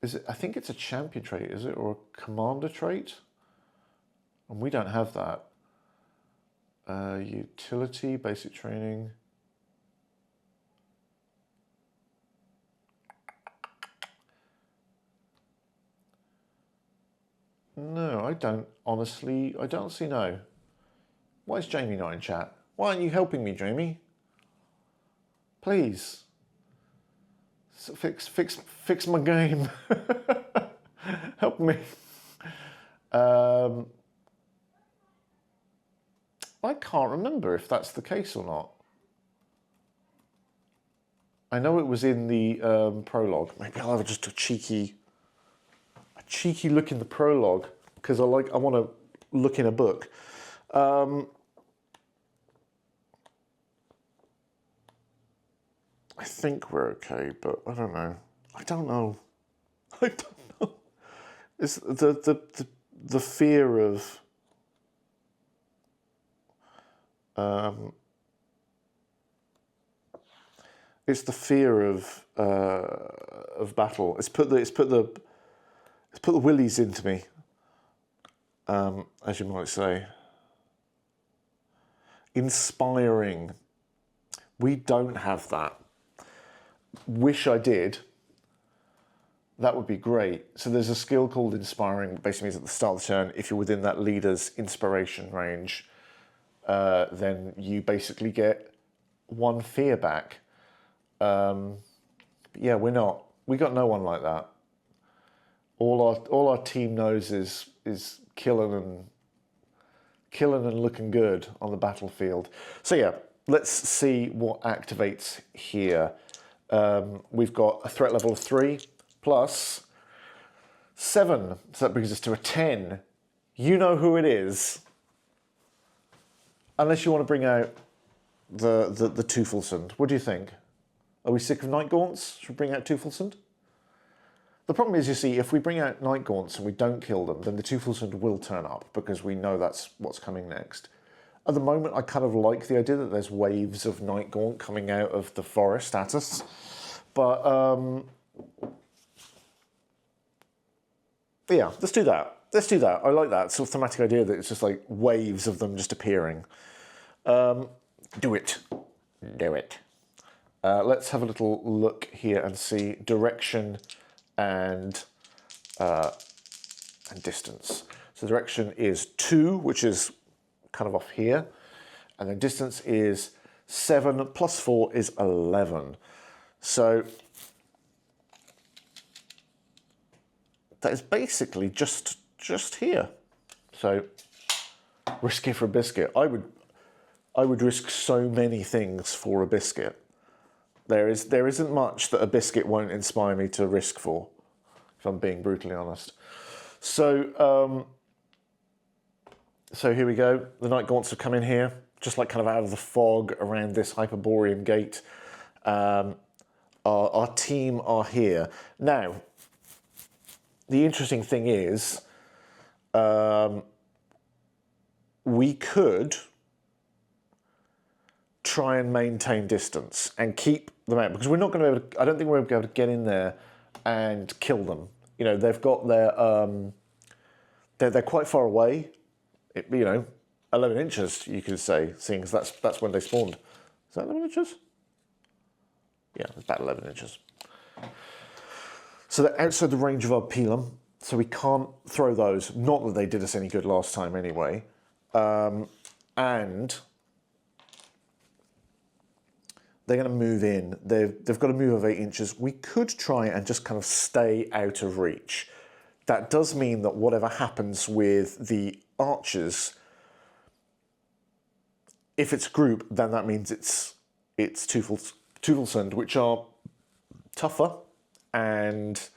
Is it? I think it's a champion trait, is it, or a commander trait? And we don't have that. Utility, basic training. No, I don't. Honestly, I don't see no. Why is Jamie not in chat? Why aren't you helping me, Jamie? Please. Fix my game. Help me. I can't remember if that's the case or not. I know it was in the prologue. Maybe I'll have just a cheeky look in the prologue because I want to look in a book. I think we're okay, but I don't know. I don't know. It's the fear of it's the fear of battle. It's put the willies into me, as you might say. Inspiring. We don't have that. Wish I did. That would be great. So there's a skill called Inspiring, basically means at the start of the turn, if you're within that leader's inspiration range, then you basically get 1 fear back. Yeah, we're not. We got no one like that. All our team knows is killing and looking good on the battlefield. So yeah, let's see what activates here. We've got a threat level of 3 plus 7, so that brings us to a 10. You know who it is. Unless you want to bring out the Tufelsund. What do you think? Are we sick of Night Gaunts? Should we bring out Tufelsund? The problem is, you see, if we bring out Night Gaunts and we don't kill them, then the Tufelsund will turn up because we know that's what's coming next. At the moment, I kind of like the idea that there's waves of Night Gaunt coming out of the forest at us. But, yeah, let's do that. Let's do that. I like that sort of thematic idea that it's just like waves of them just appearing. Do it. Do it. Let's have a little look here and see direction and distance. So direction is 2, which is kind of off here, and then distance is 7 plus 4 is 11. So that is basically just here. So risk it for a biscuit. I would risk so many things for a biscuit. There isn't much that a biscuit won't inspire me to risk for, if I'm being brutally honest. So so here we go. The Night Gaunts have come in here, just like kind of out of the fog around this Hyperborean gate. Our team are here. Now, the interesting thing is, we could try and maintain distance and keep them out, because we're not going to be able to, I don't think we're going to be able to get in there and kill them. You know, they've got their, they're quite far away, you know, 11 inches, you could say, seeing as that's when they spawned. Is that 11 inches? Yeah, it's about 11 inches. So they're outside the range of our pilum, so we can't throw those. Not that they did us any good last time anyway. And they're going to move in. They've got a move of 8 inches. We could try and just kind of stay out of reach. That does mean that whatever happens with the archers, if it's a group, then that means it's Tufelsund, which are tougher and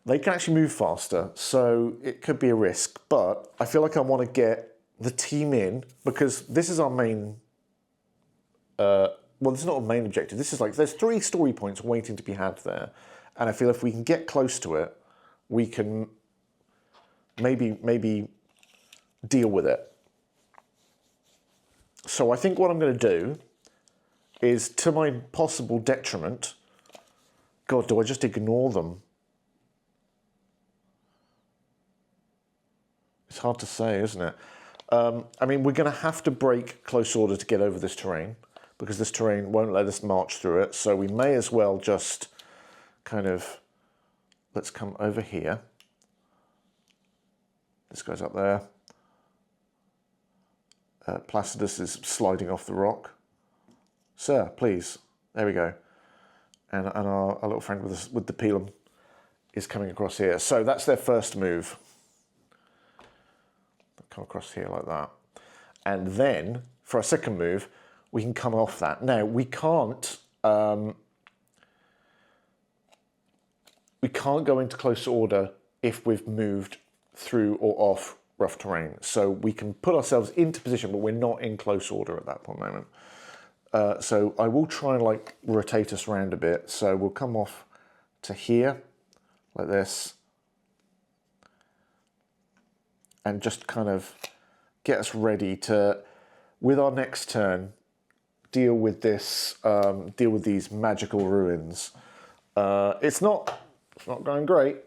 they can actually move faster. So it could be a risk, but I feel like I want to get the team in because this is our main, well, it's not a main objective. This is like, there's 3 story points waiting to be had there. And I feel if we can get close to it, we can maybe deal with it. So I think what I'm going to do is, to my possible detriment, God, do I just ignore them? It's hard to say, isn't it? I mean, we're going to have to break close order to get over this terrain, because this terrain won't let us march through it. So we may as well just kind of, let's come over here. This guy's up there. Placidus is sliding off the rock. Sir, please. There we go. And our little friend with the Pelum is coming across here. So that's their first move. They'll come across here like that. And then, for our second move, we can come off that. Now, we can't go into close order if we've moved through or off rough terrain. So we can put ourselves into position, but we're not in close order at that moment. So I will try and like rotate us around a bit. So we'll come off to here, like this, and just kind of get us ready to, with our next turn, deal with this, deal with these magical ruins. It's not going great,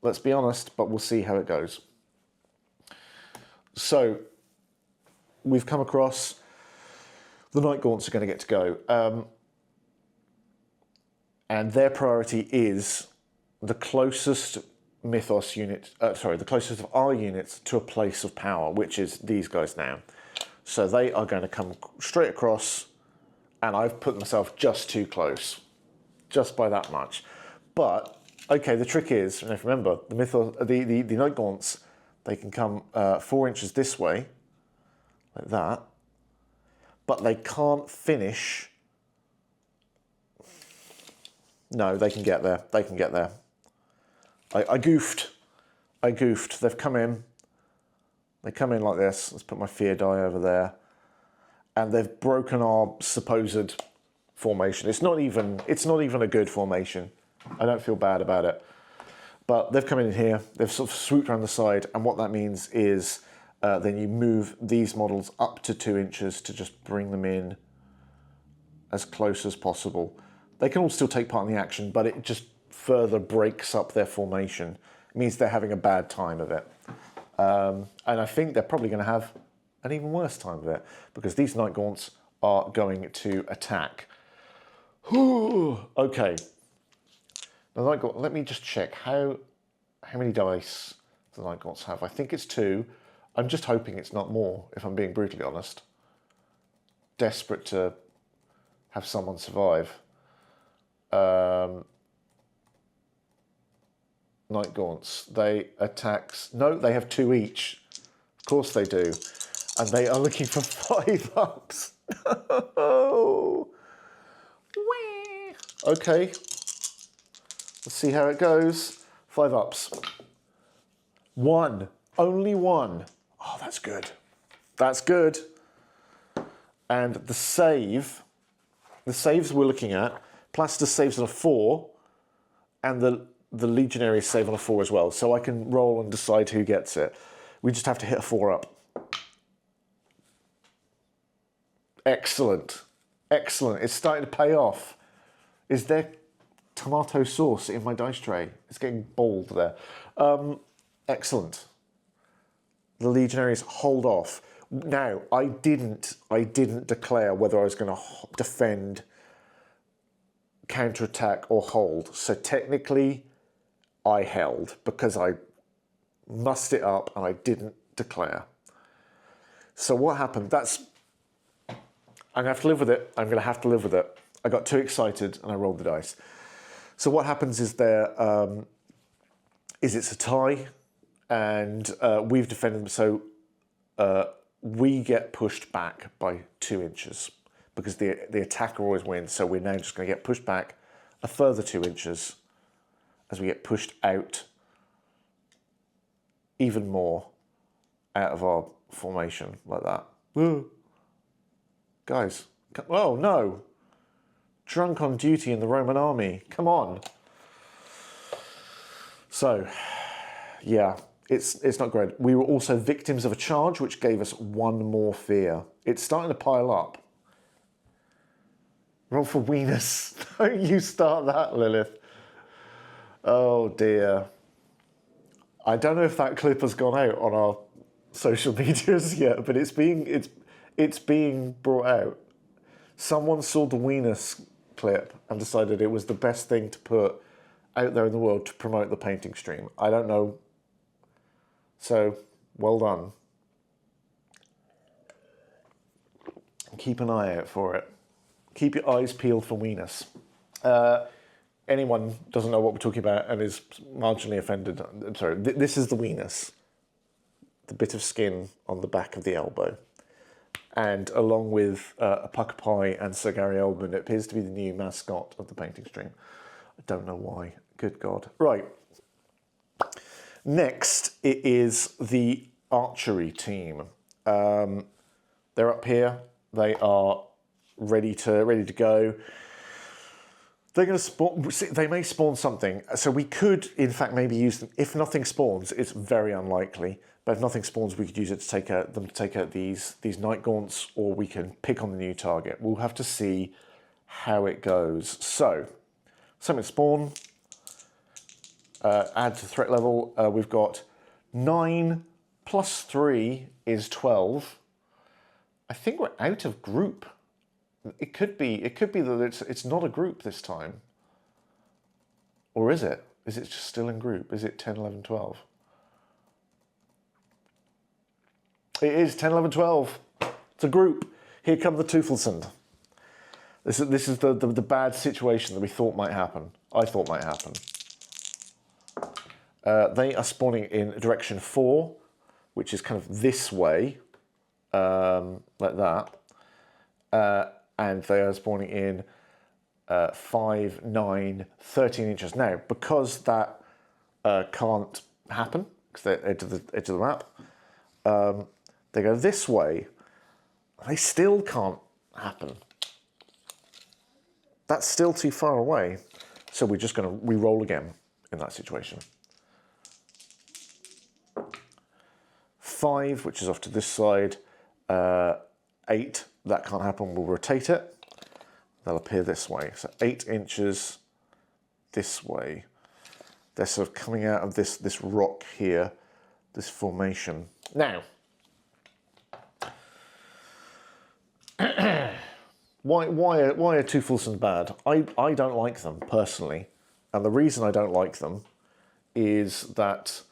let's be honest, but we'll see how it goes. So we've come across. The Night Gaunts are going to get to go. And their priority is the closest mythos unit, the closest of our units to a place of power, which is these guys now. So they are going to come straight across, and I've put myself just too close, just by that much. But, okay, the trick is, and if you remember, the Night Gaunts, they can come 4 inches this way, like that. But they can't finish. No, they can get there. They can get there. I goofed. They've come in. They come in like this. Let's put my fear die over there. And they've broken our supposed formation. It's not even a good formation. I don't feel bad about it. But they've come in here. They've sort of swooped around the side. And what that means is then you move these models up to 2 inches to just bring them in as close as possible. They can all still take part in the action, but it just further breaks up their formation. It means they're having a bad time of it. And I think they're probably going to have an even worse time of it, because these Night Gaunts are going to attack. Okay. Now, Night Gaunt, let me just check how many dice the Night Gaunts have. I think it's 2. I'm just hoping it's not more, if I'm being brutally honest. Desperate to have someone survive. Night Gaunts, they attacks. No, they have 2 each. Of course they do. And they are looking for 5 ups. Okay. Let's see how it goes. 5 ups. 1. Only 1. Oh, that's good. That's good. And the saves we're looking at, Placidus saves on a 4, and the Legionaries save on a 4 as well. So I can roll and decide who gets it. We just have to hit a 4 up. Excellent. Excellent. It's starting to pay off. Is there tomato sauce in my dice tray? It's getting bold there. Excellent. The Legionaries hold off. Now, I didn't declare whether I was going to defend, counterattack, or hold. So technically, I held because I mussed it up and I didn't declare. So what happened? I'm going to have to live with it. I'm going to have to live with it. I got too excited and I rolled the dice. So what happens is it's a tie, and we've defended them. So we get pushed back by 2 inches because the attacker always wins. So we're now just going to get pushed back a further 2 inches as we get pushed out even more out of our formation like that. Woo. Guys, oh no. Drunk on duty in the Roman army. Come on. So, yeah, it's not great. We were also victims of a charge, which gave us 1 more fear. It's starting to pile up. Roll for weenus. Don't you start that, Lilith. Oh dear. I don't know if that clip has gone out on our social medias yet, but it's being brought out. Someone saw the weenus clip and decided it was the best thing to put out there in the world to promote the painting stream. I don't know. So Well done. Keep an eye out for it. Keep your eyes peeled for weenus. Anyone doesn't know what we're talking about and is marginally offended, I'm sorry, this is the weenus. The bit of skin on the back of the elbow. And along with a pucker pie and Sir Gary Oldman, it appears to be the new mascot of the painting stream. I don't know why. Good God. Right. Next, it is the archery team. They're up here. They are ready to go. They're going to spawn. They may spawn something, so we could, in fact, maybe use them. If nothing spawns, it's very unlikely. But if nothing spawns, we could use it to take out these Night Gaunts, or we can pick on the new target. We'll have to see how it goes. So, something spawn. Add to threat level. We've got 9 plus 3 is 12. I think we're out of group. It could be that it's not a group this time. Or is it? Is it just still in group? Is it 10, 11, 12? It is 10, 11, 12. It's a group. Here come the Teufelsund. This is the bad situation that we thought might happen. I thought might happen. They are spawning in direction 4, which is kind of this way, like that. And they are spawning in 5, 9, 13 inches. Now, because that can't happen, because they're edge of the map, they go this way. They still can't happen. That's still too far away. So we're just going to re-roll again in that situation. 5, which is off to this side. 8, that can't happen. We'll rotate it. They'll appear this way. So 8 inches this way. They're sort of coming out of this rock here, this formation. Now, why are Teufelsund bad? I don't like them personally, and the reason I don't like them is that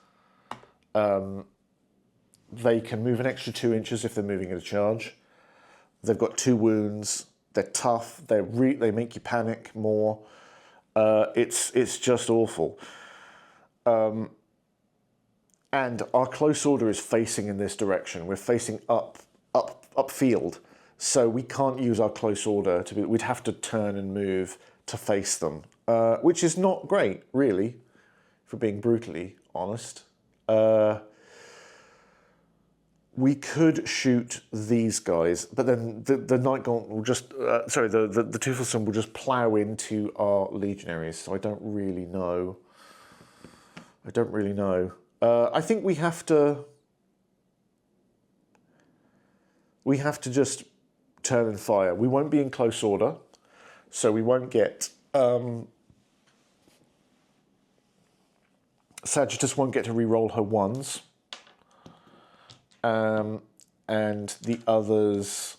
they can move an extra 2 inches if they're moving in a charge. They've got 2 wounds. They're tough. They make you panic more. It's just awful. And our close order is facing in this direction. We're facing upfield. So we can't use our close order to be. We'd have to turn and move to face them, which is not great, really, for being brutally honest. We could shoot these guys, but then the Night Gaunt will just the Teufelsund will just plough into our legionaries. So I don't really know. I think we have to just turn and fire. We won't be in close order, so we won't get Sagittarius won't get to re-roll her ones. And the others...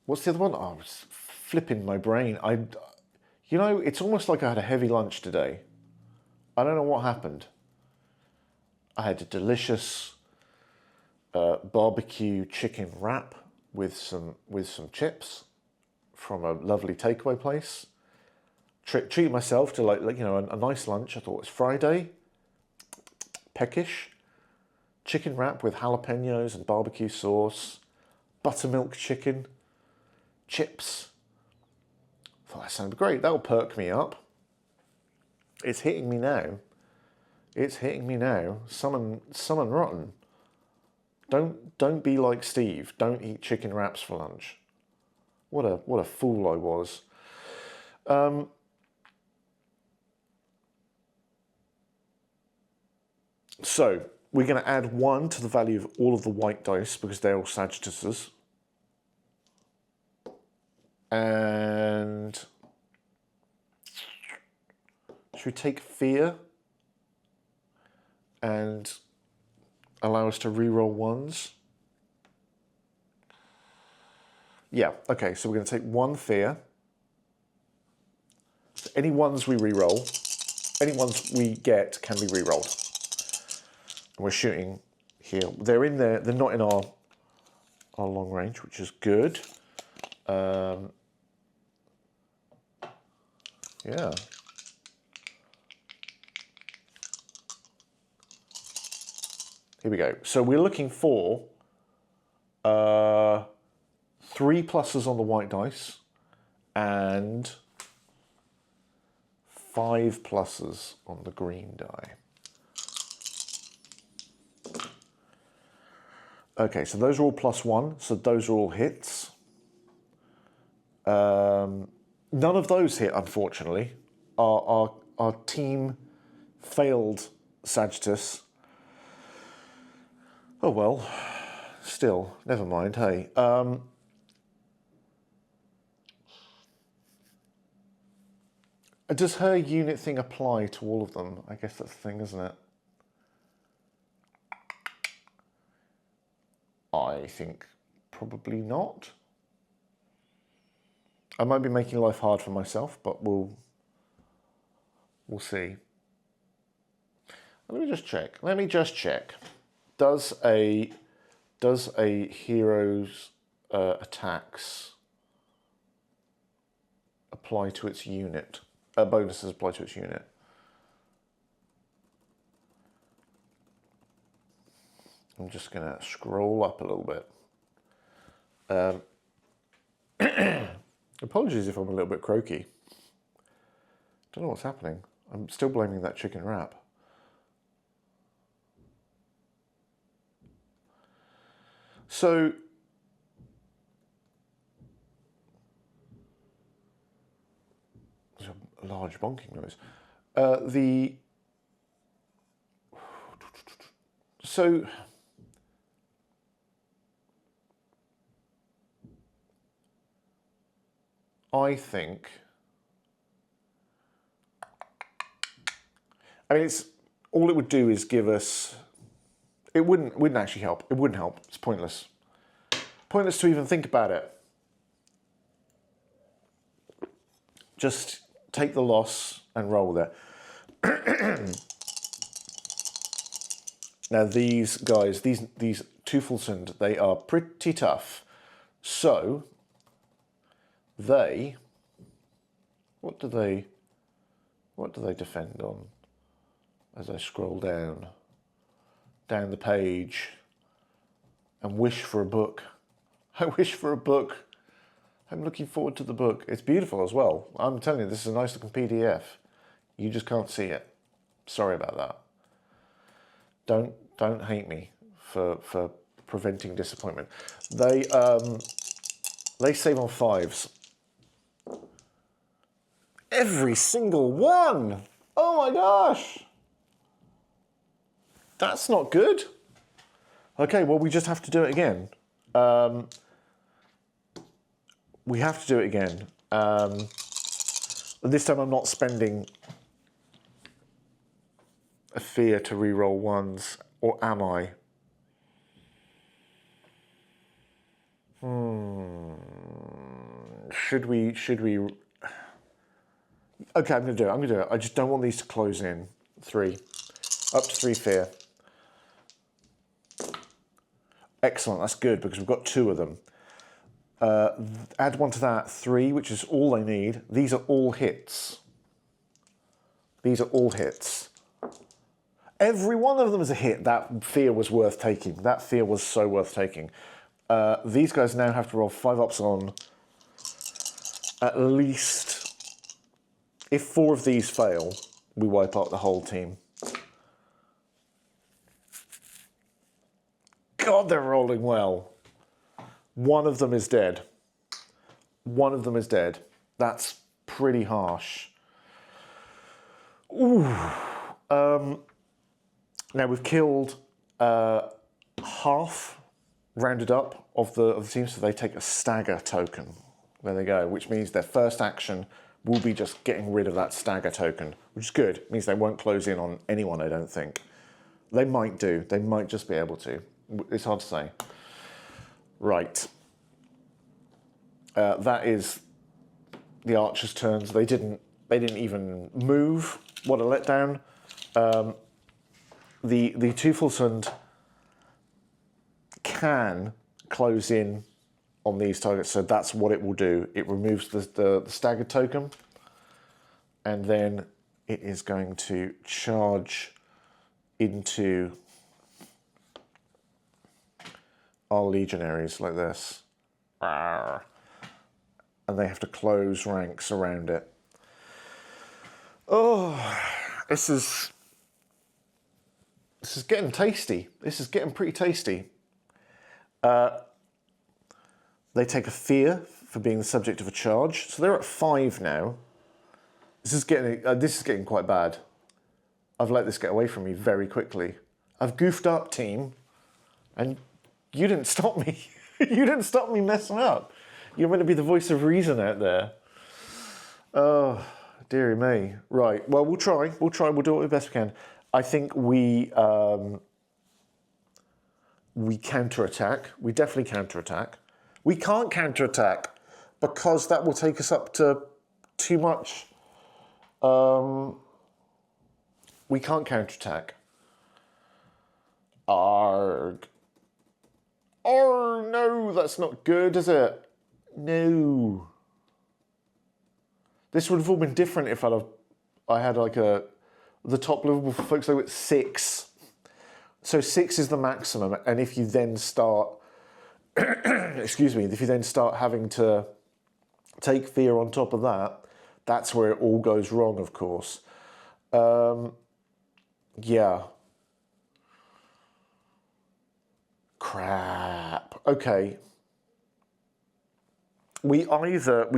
What's the other one? Oh, it's flipping my brain. You know, it's almost like I had a heavy lunch today. I don't know what happened. I had a delicious barbecue chicken wrap with some chips from a lovely takeaway place. Treated myself to like a nice lunch. I thought it was Friday. Peckish. Chicken wrap with jalapenos and barbecue sauce, buttermilk chicken, chips. I thought that sounded great. That'll perk me up. It's hitting me now. Summon rotten. Don't be like Steve. Don't eat chicken wraps for lunch. What a fool I was. So we're going to add 1 to the value of all of the white dice because they're all Sagittarius. And should we take fear and allow us to re-roll 1s? Yeah, okay, so we're going to take 1 fear. So any 1s we re-roll, any 1s we get can be re-rolled. And we're shooting here. They're in there. They're not in our long range, which is good. Yeah. Here we go. So we're looking for 3 pluses on the white dice and 5 pluses on the green die. Okay, so those are all +1, so those are all hits. None of those hit, unfortunately. Our team failed Sagittarius. Oh well, still, never mind, hey. Does her unit thing apply to all of them? I guess that's the thing, isn't it? I think probably not. I might be making life hard for myself, but we'll see. Let me just check. Does a hero's attacks apply to its unit? Bonuses apply to its unit. I'm just going to scroll up a little bit. Apologies if I'm a little bit croaky. Don't know what's happening. I'm still blaming that chicken wrap. So, there's a large bonking noise. So, I think, I mean, it's all it would do is give us. It wouldn't actually help. It wouldn't help. It's pointless. Pointless to even think about it. Just take the loss and roll there. Now these guys, these Tufelsund, they are pretty tough. So they, what do they defend on? As I scroll down the page and wish for a book. I wish for a book. I'm looking forward to the book. It's beautiful as well. I'm telling you, this is a nice looking PDF. You just can't see it. Sorry about that. Don't hate me for preventing disappointment. They save on 5s. Every single one. Oh my gosh. That's not good. Okay, well, we just have to do it again. We have to do it again. This time I'm not spending a fear to reroll 1s, or am I? Should we? Okay, I'm gonna do it. I just don't want these to close in. 3. Up to 3 fear. Excellent, that's good, because we've got 2 of them. Add 1 to that, 3, which is all I need. These are all hits. Every one of them is a hit. That fear was worth taking. That fear was so worth taking. These guys now have to roll 5 ups on at least. If 4 of these fail, we wipe out the whole team. God, they're rolling well. 1 of them is dead. 1 of them is dead. That's pretty harsh. Ooh. Now we've killed half, rounded up, of the team, so they take a stagger token. There they go, which means their first action will be just getting rid of that stagger token, which is good. It means they won't close in on anyone, I don't think. They might do. They might just be able to. It's hard to say. Right. That is the archers' turns. They didn't even move. What a letdown. The Tufelsund, can close in on these targets, so that's what it will do. It removes the staggered token, and then it is going to charge into our legionaries like this. And they have to close ranks around it. Oh, this is getting tasty. This is getting pretty tasty. They take a fear for being the subject of a charge, so they're at 5 now. This is getting quite bad. I've let this get away from me very quickly. I've goofed up, team, and you didn't stop me. You didn't stop me messing up. You're meant to be the voice of reason out there. Oh, dearie me. Right, well, we'll try. We'll do what best we can. I think we counterattack. We definitely counterattack. We can't counterattack because that will take us up to too much. We can't counterattack. Arg. Oh, no, that's not good, is it? No. This would have all been different if I had like the top level for folks, like at 6. So 6 is the maximum, and if you then start, excuse me, if you then start having to take fear on top of that, that's where it all goes wrong, of course. Yeah. Crap. Okay. We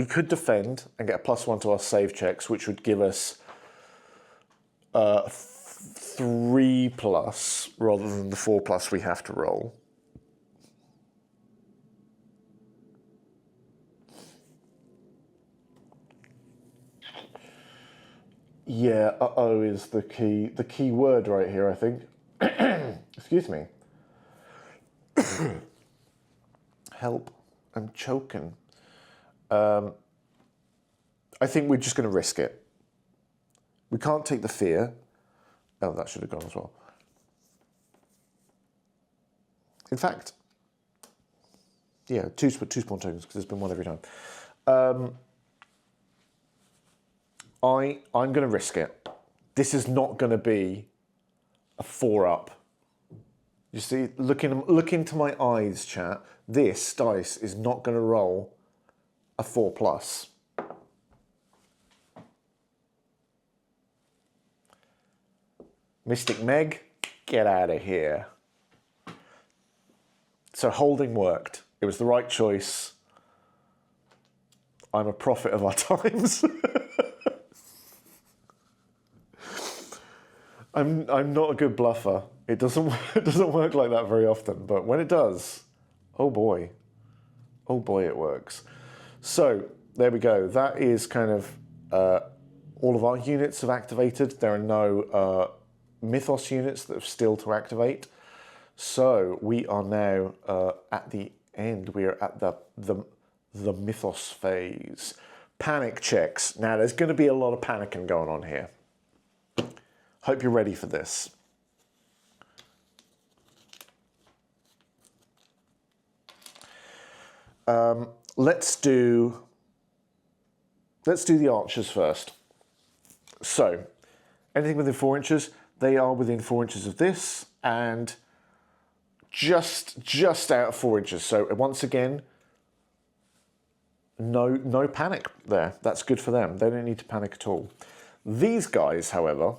could defend and get a +1 to our save checks, which would give us 3+ rather than the 4+ we have to roll. Yeah, uh-oh is the key word right here, I think. Excuse me. Help, I'm choking. I think we're just going to risk it. We can't take the fear. Oh, that should have gone as well. In fact, yeah, two spawn tokens, because there's been one every time. I'm going to risk it. This is not going to be a 4-up. You see, look into my eyes, chat. This dice is not going to roll a 4+. Mystic Meg, get out of here. So holding worked. It was the right choice. I'm a prophet of our times. I'm not a good bluffer. It doesn't work like that very often, but when it does, oh boy, it works. So there we go. That is kind of all of our units have activated. There are no Mythos units that have still to activate. So we are now at the end. We are at the Mythos phase. Panic checks. Now there's going to be a lot of panicking going on here. Hope you're ready for this. Let's do the archers first. So, anything within 4 inches, they are within 4 inches of this, and just out of 4 inches. So once again, no panic there. That's good for them. They don't need to panic at all. These guys, however,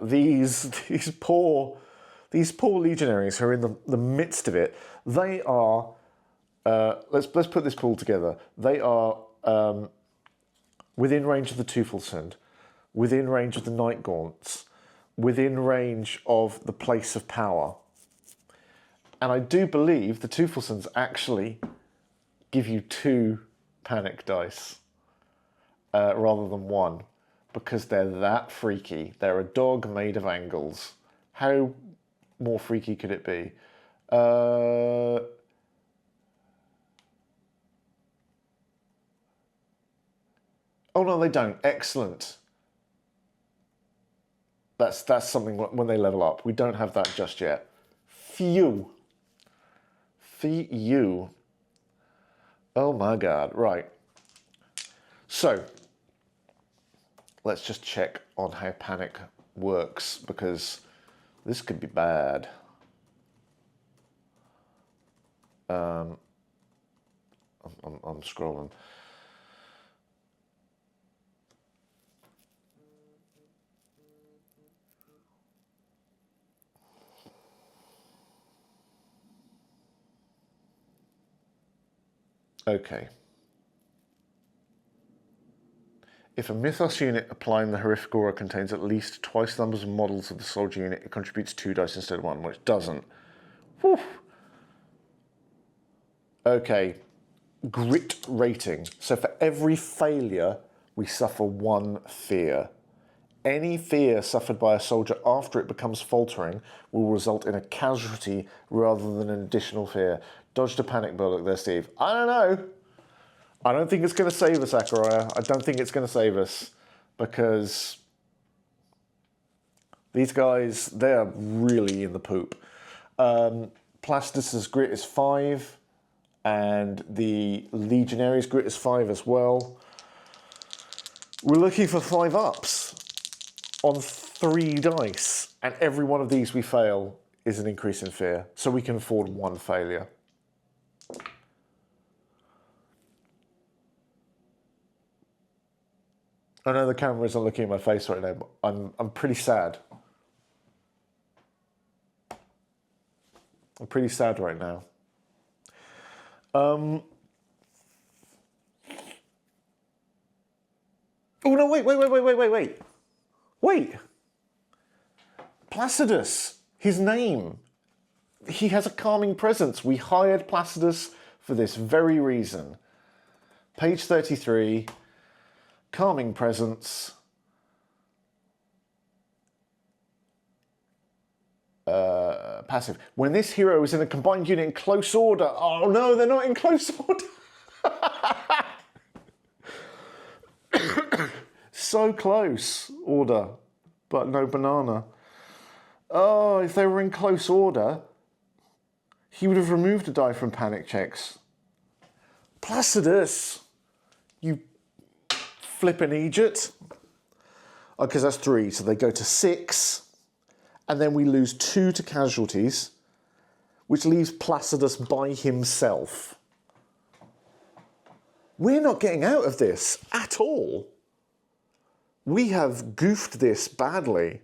these poor legionaries who are in the midst of it, they are. Let's put this pool together. They are within range of the Teufelsund, within range of the Night Gaunts, within range of the Place of Power. And I do believe the Teufelsunds actually give you 2 panic dice rather than 1, because they're that freaky. They're a dog made of angles. How more freaky could it be? Oh no, they don't. Excellent. That's something when they level up. We don't have that just yet. Phew. for you. Oh my god, right. So, let's just check on how panic works, because this could be bad. I'm scrolling. Okay. If a Mythos unit applying the horrific aura contains at least twice the numbers of models of the soldier unit, it contributes 2 dice instead of 1, which doesn't. Whew. Okay. Grit rating. So for every failure, we suffer 1 fear. Any fear suffered by a soldier after it becomes faltering will result in a casualty rather than an additional fear. Dodged a panic bullet there, Steve. I don't know. I don't think it's going to save us, Achariah. I don't think it's going to save us, because these guys, they're really in the poop. Placidus' grit is 5, and the Legionary's grit is 5 as well. We're looking for 5 ups on 3 dice, and every one of these we fail is an increase in fear, so we can afford 1 failure. I know the camera isn't looking at my face right now, but I'm pretty sad. I'm pretty sad right now. Oh no, wait. Placidus, his name. He has a calming presence. We hired Placidus for this very reason. Page 33. Calming presence. Passive. When this hero is in a combined unit in close order. Oh no, they're not in close order. So close order, but no banana. Oh, if they were in close order, he would have removed a die from panic checks. Placidus, you flippin' Egypt. Because that's 3, so they go to 6, and then we lose 2 to casualties, which leaves Placidus by himself. We're not getting out of this at all. We have goofed this badly.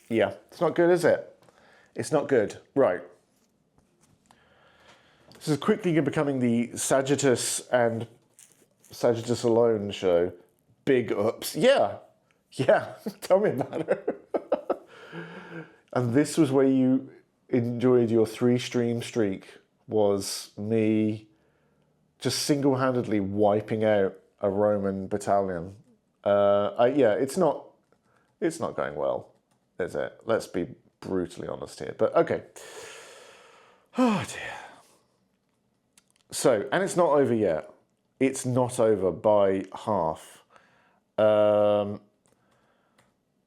Yeah, it's not good, is it? It's not good. Right. This is quickly becoming the Sagittarius and Sagittarius alone show. Big ups. Yeah. Tell me about it. And this was where you enjoyed your 3-stream streak, was me just single-handedly wiping out a Roman battalion. Yeah, it's not going well, is it? Let's be brutally honest here. But okay. Oh dear. So, and it's not over yet. It's not over by half.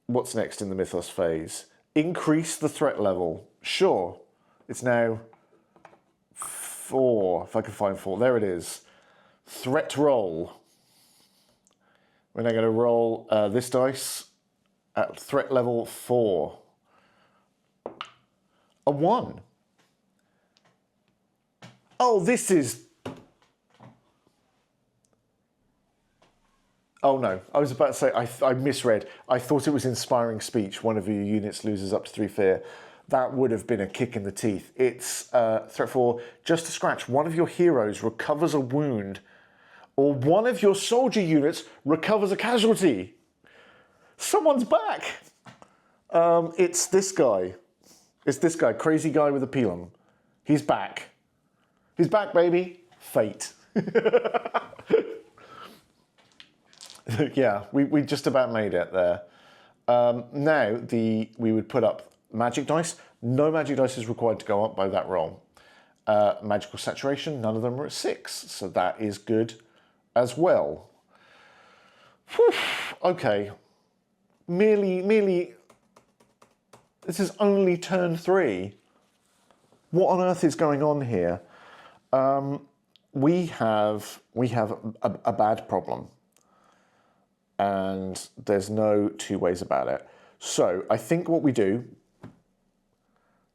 What's next in the Mythos phase? Increase the threat level. Sure. It's now 4, if I can find 4. There it is. Threat roll. We're now going to roll this dice at threat level 4. A 1. Oh, this is... Oh no, I was about to say, I misread. I thought it was inspiring speech. One of your units loses up to 3 fear. That would have been a kick in the teeth. It's threat 4, just a scratch. One of your heroes recovers a wound, or one of your soldier units recovers a casualty. Someone's back. It's this guy. It's this guy, crazy guy with a pilum. He's back. He's back, baby. Fate. Yeah, we just about made it there. Now, we would put up magic dice. No magic dice is required to go up by that roll. Magical saturation, none of them are at 6, so that is good as well. Whew, okay. Merely, this is only turn 3. What on earth is going on here? We have a bad problem. And there's no two ways about it. So I think what we do,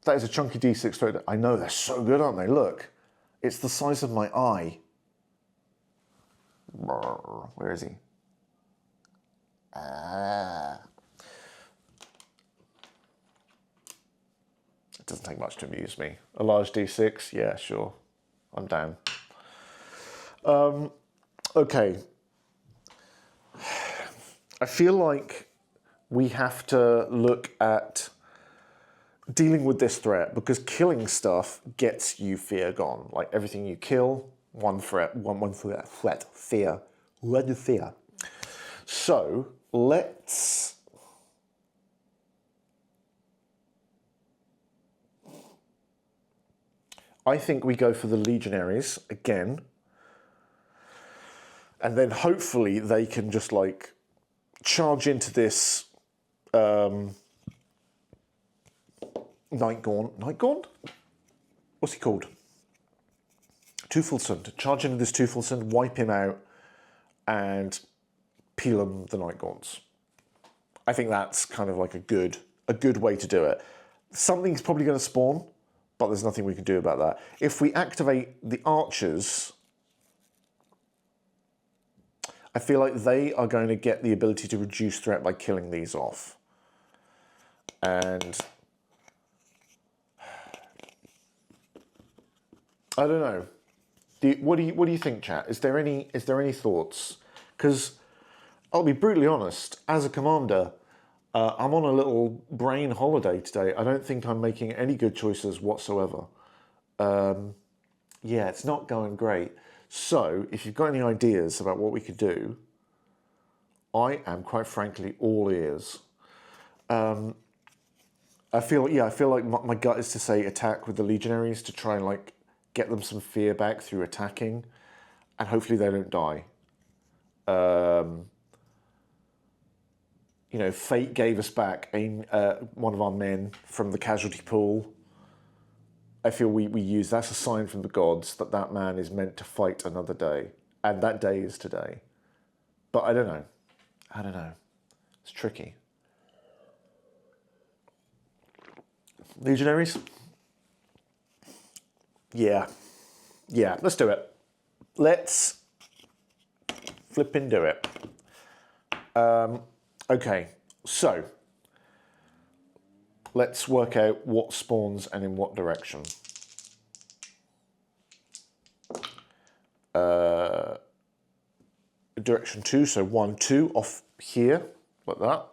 that is a chunky D6 thread. I know, they're so good, aren't they? Look, it's the size of my eye. Where is he? It doesn't take much to amuse me. A large D6, yeah, sure. I'm down. Okay. I feel like we have to look at dealing with this threat, because killing stuff gets you fear gone. Like everything you kill, one threat, fear. So let's... I think we go for the legionaries again. And then hopefully they can just like charge into this Night Gaunt. Night Gaunt? What's he called? Tufelsund. Charge into this Tufelsund, wipe him out, and peel him the Night Gaunts. I think that's kind of like a good way to do it. Something's probably going to spawn, but there's nothing we can do about that. If we activate the archers, I feel like they are going to get the ability to reduce threat by killing these off. And I don't know. What do you think, chat? Is there any thoughts? Because I'll be brutally honest, as a commander, I'm on a little brain holiday today. I don't think I'm making any good choices whatsoever. Yeah, it's not going great. So, if you've got any ideas about what we could do, I am quite frankly all ears. I feel like my gut is to say attack with the legionaries to try and like get them some fear back through attacking, and hopefully they don't die. You know, fate gave us back one of our men from the casualty pool. I feel we use, that's a sign from the gods that that man is meant to fight another day. And that day is today. But I don't know. It's tricky. Legionaries? Yeah, let's do it. Let's flipping do it. Okay, so let's work out what spawns and in what direction. Direction 2, so 1, 2 off here, like that.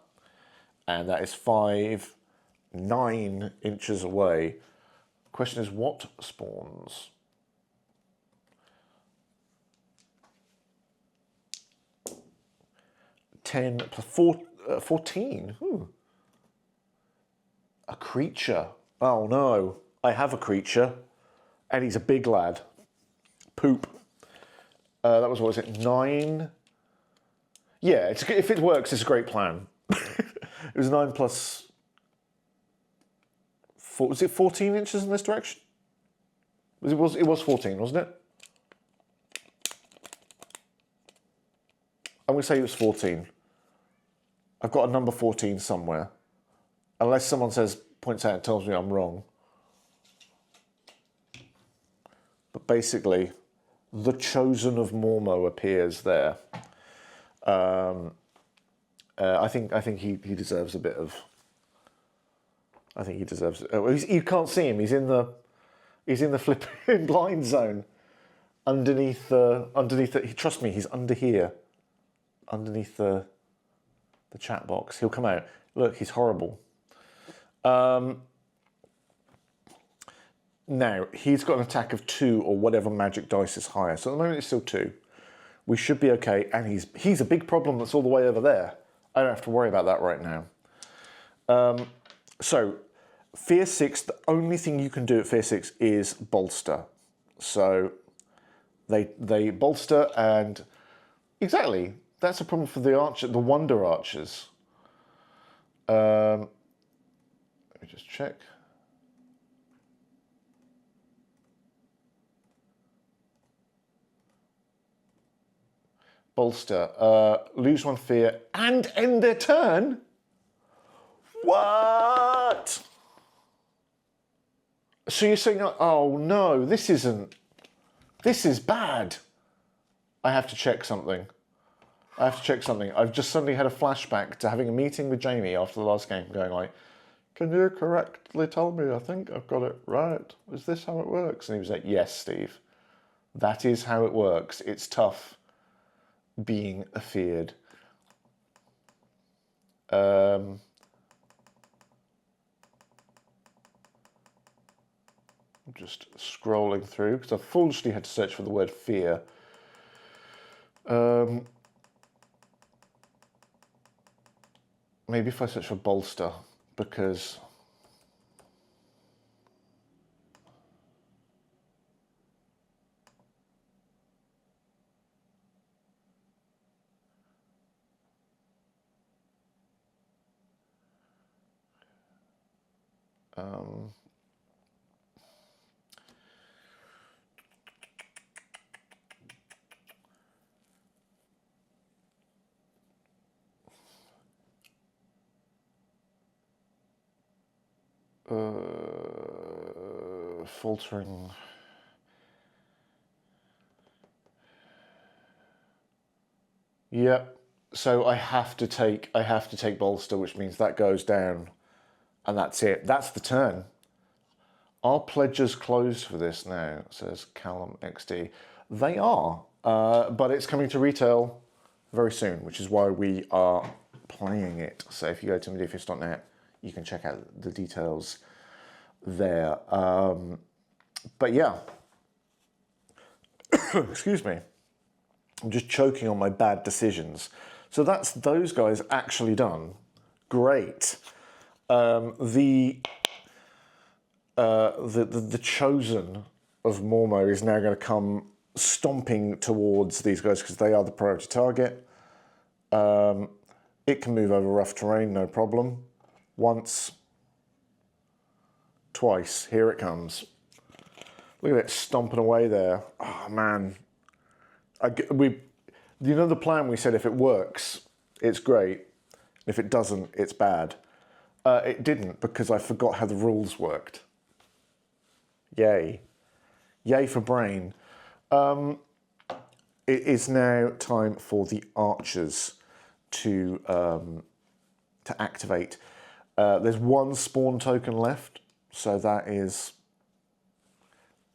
And that is 5, 9 inches away. Question is, what spawns? +10 +4, 14. A creature. Oh no, I have a creature, and he's a big lad. Poop. That was, what was it, 9? Yeah, if it works, it's a great plan. It was 9 plus 4. Was it 14 inches in this direction? It was 14, wasn't it? I'm going to say it was 14. I've got a number 14 somewhere. Unless someone points out and tells me I'm wrong. But basically, the chosen of Mormo appears there. I think he deserves a bit of. I think he deserves. You can't see him. He's in the flipping blind zone. Underneath the. Trust me, he's under here. Underneath the chat box. He'll come out. Look, he's horrible. Now, he's got an attack of 2 or whatever magic dice is higher. So at the moment it's still 2. We should be okay. And he's a big problem that's all the way over there. I don't have to worry about that right now. So, Fear 6, the only thing you can do at Fear 6 is bolster. So, they bolster and... Exactly. That's a problem for the archer, the wonder archers. Let me just check. Bolster. Lose 1 fear and end their turn? What? So you're saying, oh no, this isn't. This is bad. I have to check something. I've just suddenly had a flashback to having a meeting with Jamie after the last game, going like, can you correctly tell me I think I've got it right? Is this how it works? And he was like, yes, Steve. That is how it works. It's tough being afeared. I'm just scrolling through because I foolishly had to search for the word fear. Maybe if I search for bolster, because faltering. Yep. So I have to take bolster, which means that goes down, and that's it. That's the turn. Are pledges closed for this now? Says Callum XD. They are, but it's coming to retail very soon, which is why we are playing it. So if you go to modiphius.net, you can check out the details there. But yeah, excuse me. I'm just choking on my bad decisions. So that's those guys actually done. Great. The chosen of Mormo is now going to come stomping towards these guys because they are the priority target. It can move over rough terrain, no problem. Once, twice, here it comes. Look at it stomping away there. Oh man. The plan we said, if it works, it's great. If it doesn't, it's bad. It didn't, because I forgot how the rules worked. Yay. Yay for brain. It is now time for the archers to activate. There's 1 spawn token left, so that is,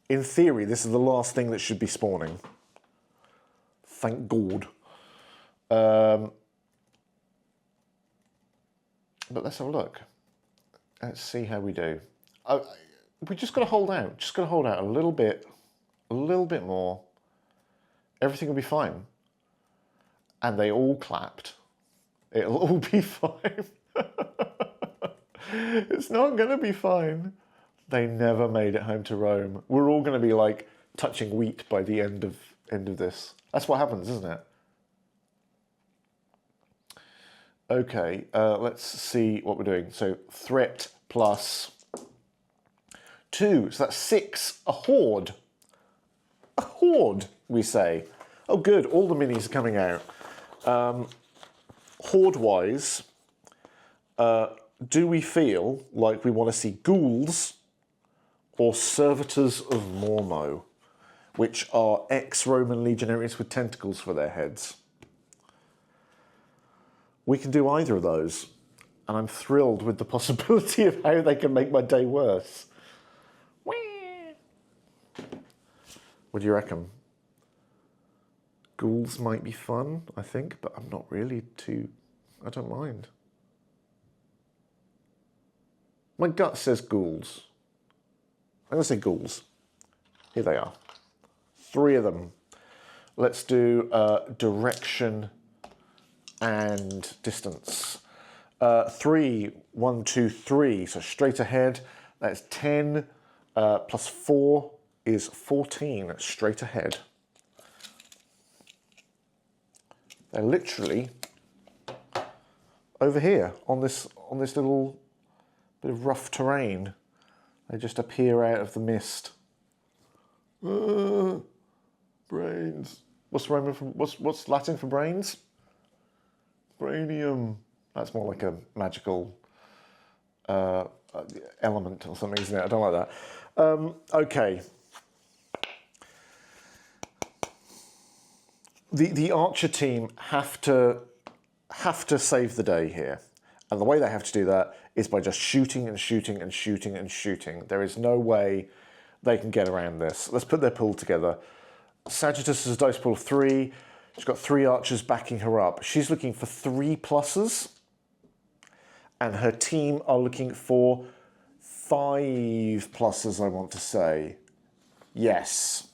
in theory, this is the last thing that should be spawning. Thank God. But let's have a look. Let's see how we do. We just got to hold out. Just got to hold out a little bit more. Everything will be fine. And they all clapped. It'll all be fine. It's not going to be fine. They never made it home to Rome. We're all going to be like touching wheat by the end of this. That's what happens, isn't it? Okay, let's see what we're doing. So threat plus 2, so that's 6. A horde. A horde, we say. Oh good, all the minis are coming out. Horde-wise, do we feel like we want to see ghouls or servitors of Mormo, which are ex-Roman legionaries with tentacles for their heads? We can do either of those, and I'm thrilled with the possibility of how they can make my day worse. What do you reckon? Ghouls might be fun, I think, but I'm not really I don't mind. My gut says ghouls. I'm going to say ghouls. Here they are. 3 of them. Let's do direction and distance. 3, 1, 2, 3. So straight ahead. That's 10 plus 4 is 14. Straight ahead. They're literally over here on this little bit of rough terrain. They just appear out of the mist. Brains. What's Latin for brains? Brainium. That's more like a magical element or something, isn't it? I don't like that. Okay. The archer team have to save the day here. And the way they have to do that is by just shooting and shooting and shooting and shooting. There is no way they can get around this. Let's put their pool together. Sagittarius has a dice pool of 3. She's got 3 archers backing her up. She's looking for 3 pluses. And her team are looking for 5 pluses, I want to say. Yes.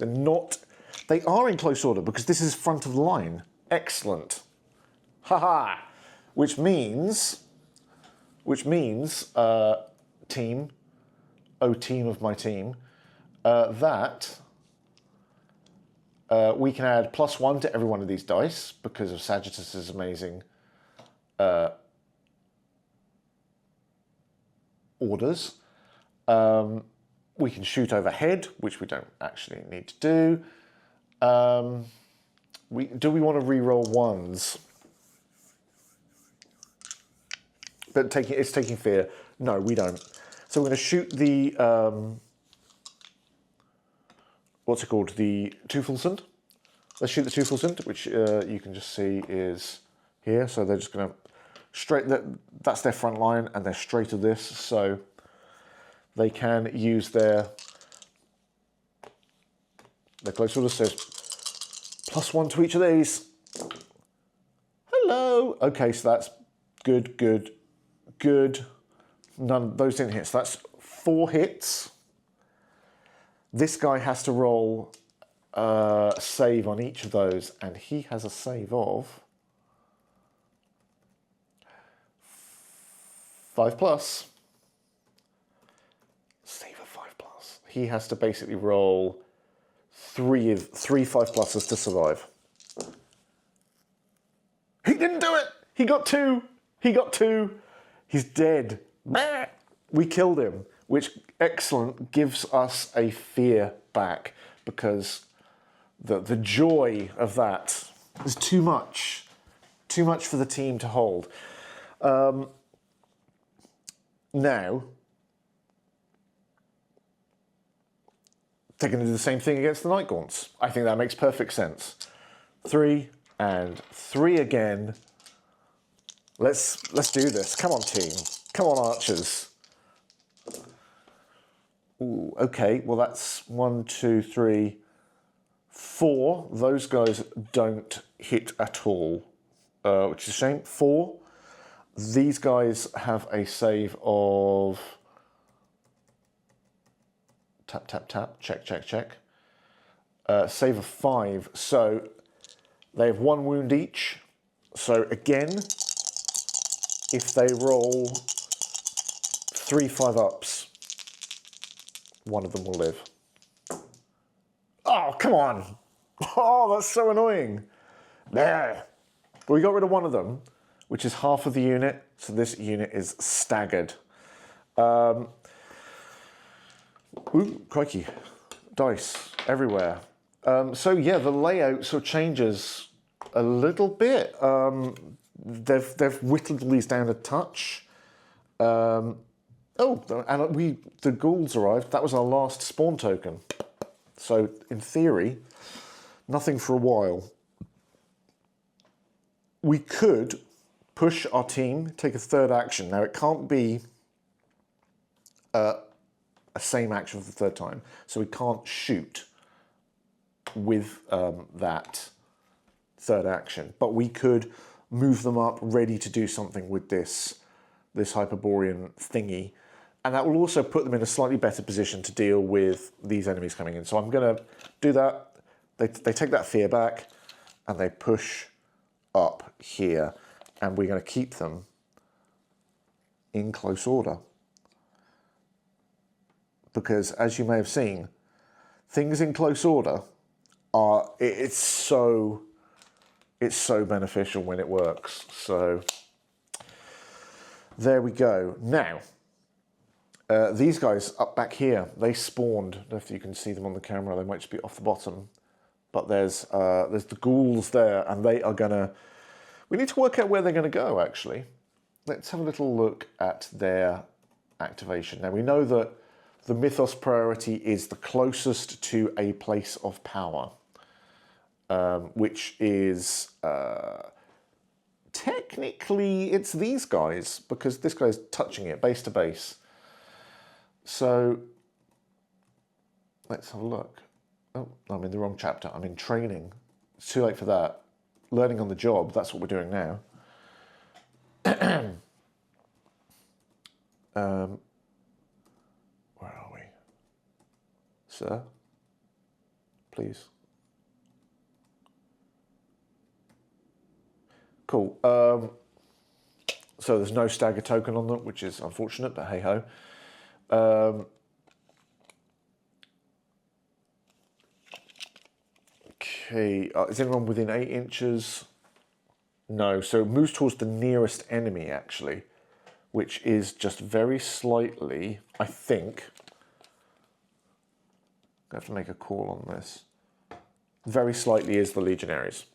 They are in close order because this is front of the line. Excellent. Haha. Which means, team of my team, that we can add +1 to every one of these dice because of Sagittarius's amazing orders. We can shoot overhead, which we don't actually need to do. Do we want to re-roll 1s? But it's taking fear. No, we don't. So we're going to shoot the what's it called? The Tufelsund. Let's shoot the Tufelsund, which you can just see is here. So they're just going to that's their front line, and they're straight to this. So they can use their close order. So +1 to each of these. Hello. Okay, so that's good. None those didn't hit. So that's 4 hits. This guy has to roll a save on each of those, and he has a save of 5+. Save of 5+. He has to basically roll 3 5+s to survive. He didn't do it. He got 2. He's dead. We killed him, which excellent gives us a fear back because the joy of that is too much for the team to hold. Now they're going to do the same thing against the Night Gaunts. I think that makes perfect sense. 3 and 3 again. Let's do this. Come on, team. Come on, archers. Ooh, okay. Well, that's 1, 2, 3, 4. Those guys don't hit at all, which is a shame. 4. These guys have a save of tap, tap, tap, check, check, check. Save of 5. So they have 1 wound each. So again, if they roll 3 5-ups, one of them will live. Oh, come on. Oh, that's so annoying. There. Well, we got rid of one of them, which is half of the unit. So this unit is staggered. Ooh, crikey. Dice everywhere. So yeah, the layout sort of changes a little bit. They've whittled these down a touch. Oh, and the ghouls arrived. That was our last spawn token. So in theory, nothing for a while. We could push our team, take a 3rd action. Now it can't be a same action for the 3rd time, so we can't shoot with that 3rd action. But we could move them up, ready to do something with this Hyperborean thingy. And that will also put them in a slightly better position to deal with these enemies coming in. So I'm going to do that. They take that fear back, and they push up here. And we're going to keep them in close order. Because, as you may have seen, things in close order it's so beneficial when it works. So there we go. Now, these guys up back here, they spawned. I don't know if you can see them on the camera. They might just be off the bottom. But there's the ghouls there, and they are gonna... We need to work out where they're gonna go, actually. Let's have a little look at their activation. Now, we know that the mythos priority is the closest to a place of power, which is... technically, it's these guys, because this guy's touching it, base to base. So, let's have a look. Oh, I'm in the wrong chapter. I'm in training. It's too late for that. Learning on the job, that's what we're doing now. Where are we? Sir? Please. Cool. So there's no stagger token on them, which is unfortunate, but hey-ho. Okay, is anyone within 8 inches? No, so it moves towards the nearest enemy, actually, which is just very slightly, I think. I have to make a call on this. Very slightly is the Legionaries.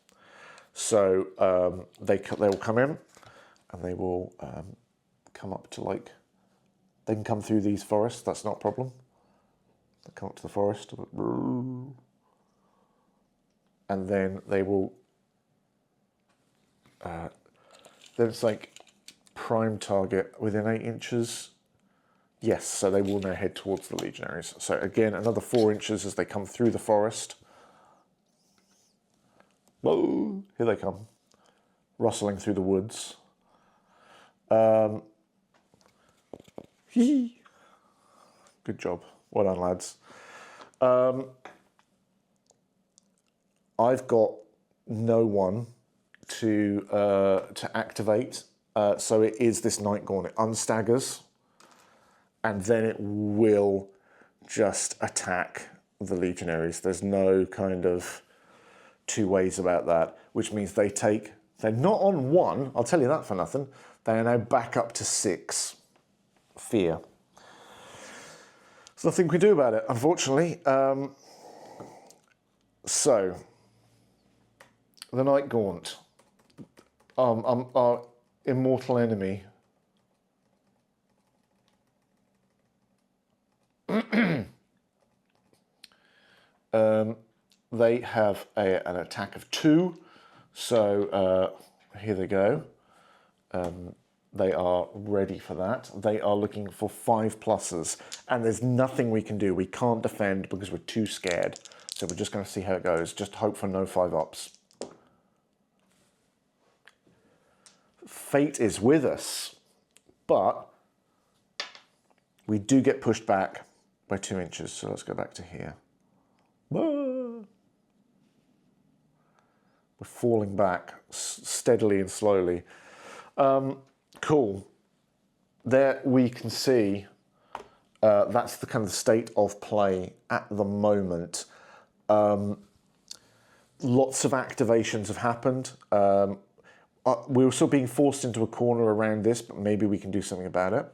So they will come in, and they will come up to, like, they can come through these forests, that's not a problem. They come up to the forest, and then they will, then it's like prime target within 8 inches. Yes, so they will now head towards the Legionaries. So again, another 4 inches as they come through the forest. Whoa, here they come, rustling through the woods. Good job, well done, lads. I've got no one to activate, so it is this Night Gaunt. It unstaggers, and then it will just attack the Legionaries. There's no kind of two ways about that, which means they're not on 1, I'll tell you that for nothing. They are now back up to 6. Fear. There's nothing we can do about it, unfortunately. So, the Night Gaunt, our immortal enemy. They have an attack of 2, so here they go. They are ready for that. They are looking for 5 pluses, and there's nothing we can do. We can't defend because we're too scared. So we're just going to see how it goes. Just hope for no 5-ups. Fate is with us, but we do get pushed back by 2 inches. So let's go back to here. We're falling back steadily and slowly. Cool. There we can see that's the kind of state of play at the moment. Lots of activations have happened. We're still being forced into a corner around this, but maybe we can do something about it.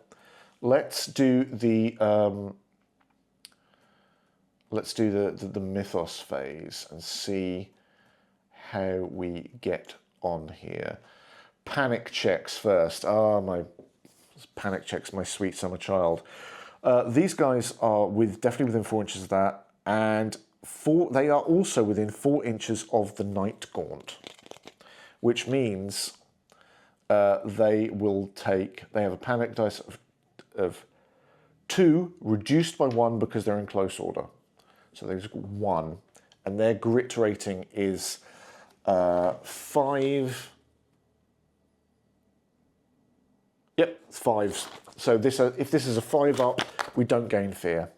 Let's do the mythos phase and see how we get on here. Panic checks first. My panic checks, my sweet summer child. These guys are definitely within 4 inches of that, and they are also within 4 inches of the Night Gaunt, which means they have a panic dice of 2, reduced by 1 because they're in close order. So there's 1, and their grit rating is 5. Yep, it's 5s. So if this is a 5-up, we don't gain fear.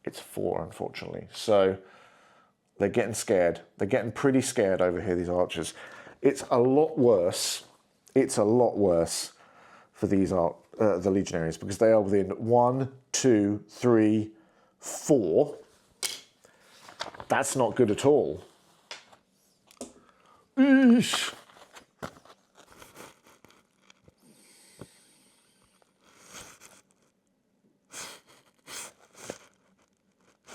It's 4, unfortunately. So they're getting scared. They're getting pretty scared over here, these archers. It's a lot worse. It's a lot worse for these the Legionaries, because they are within 1, 2, 3, 4. That's not good at all. Eesh.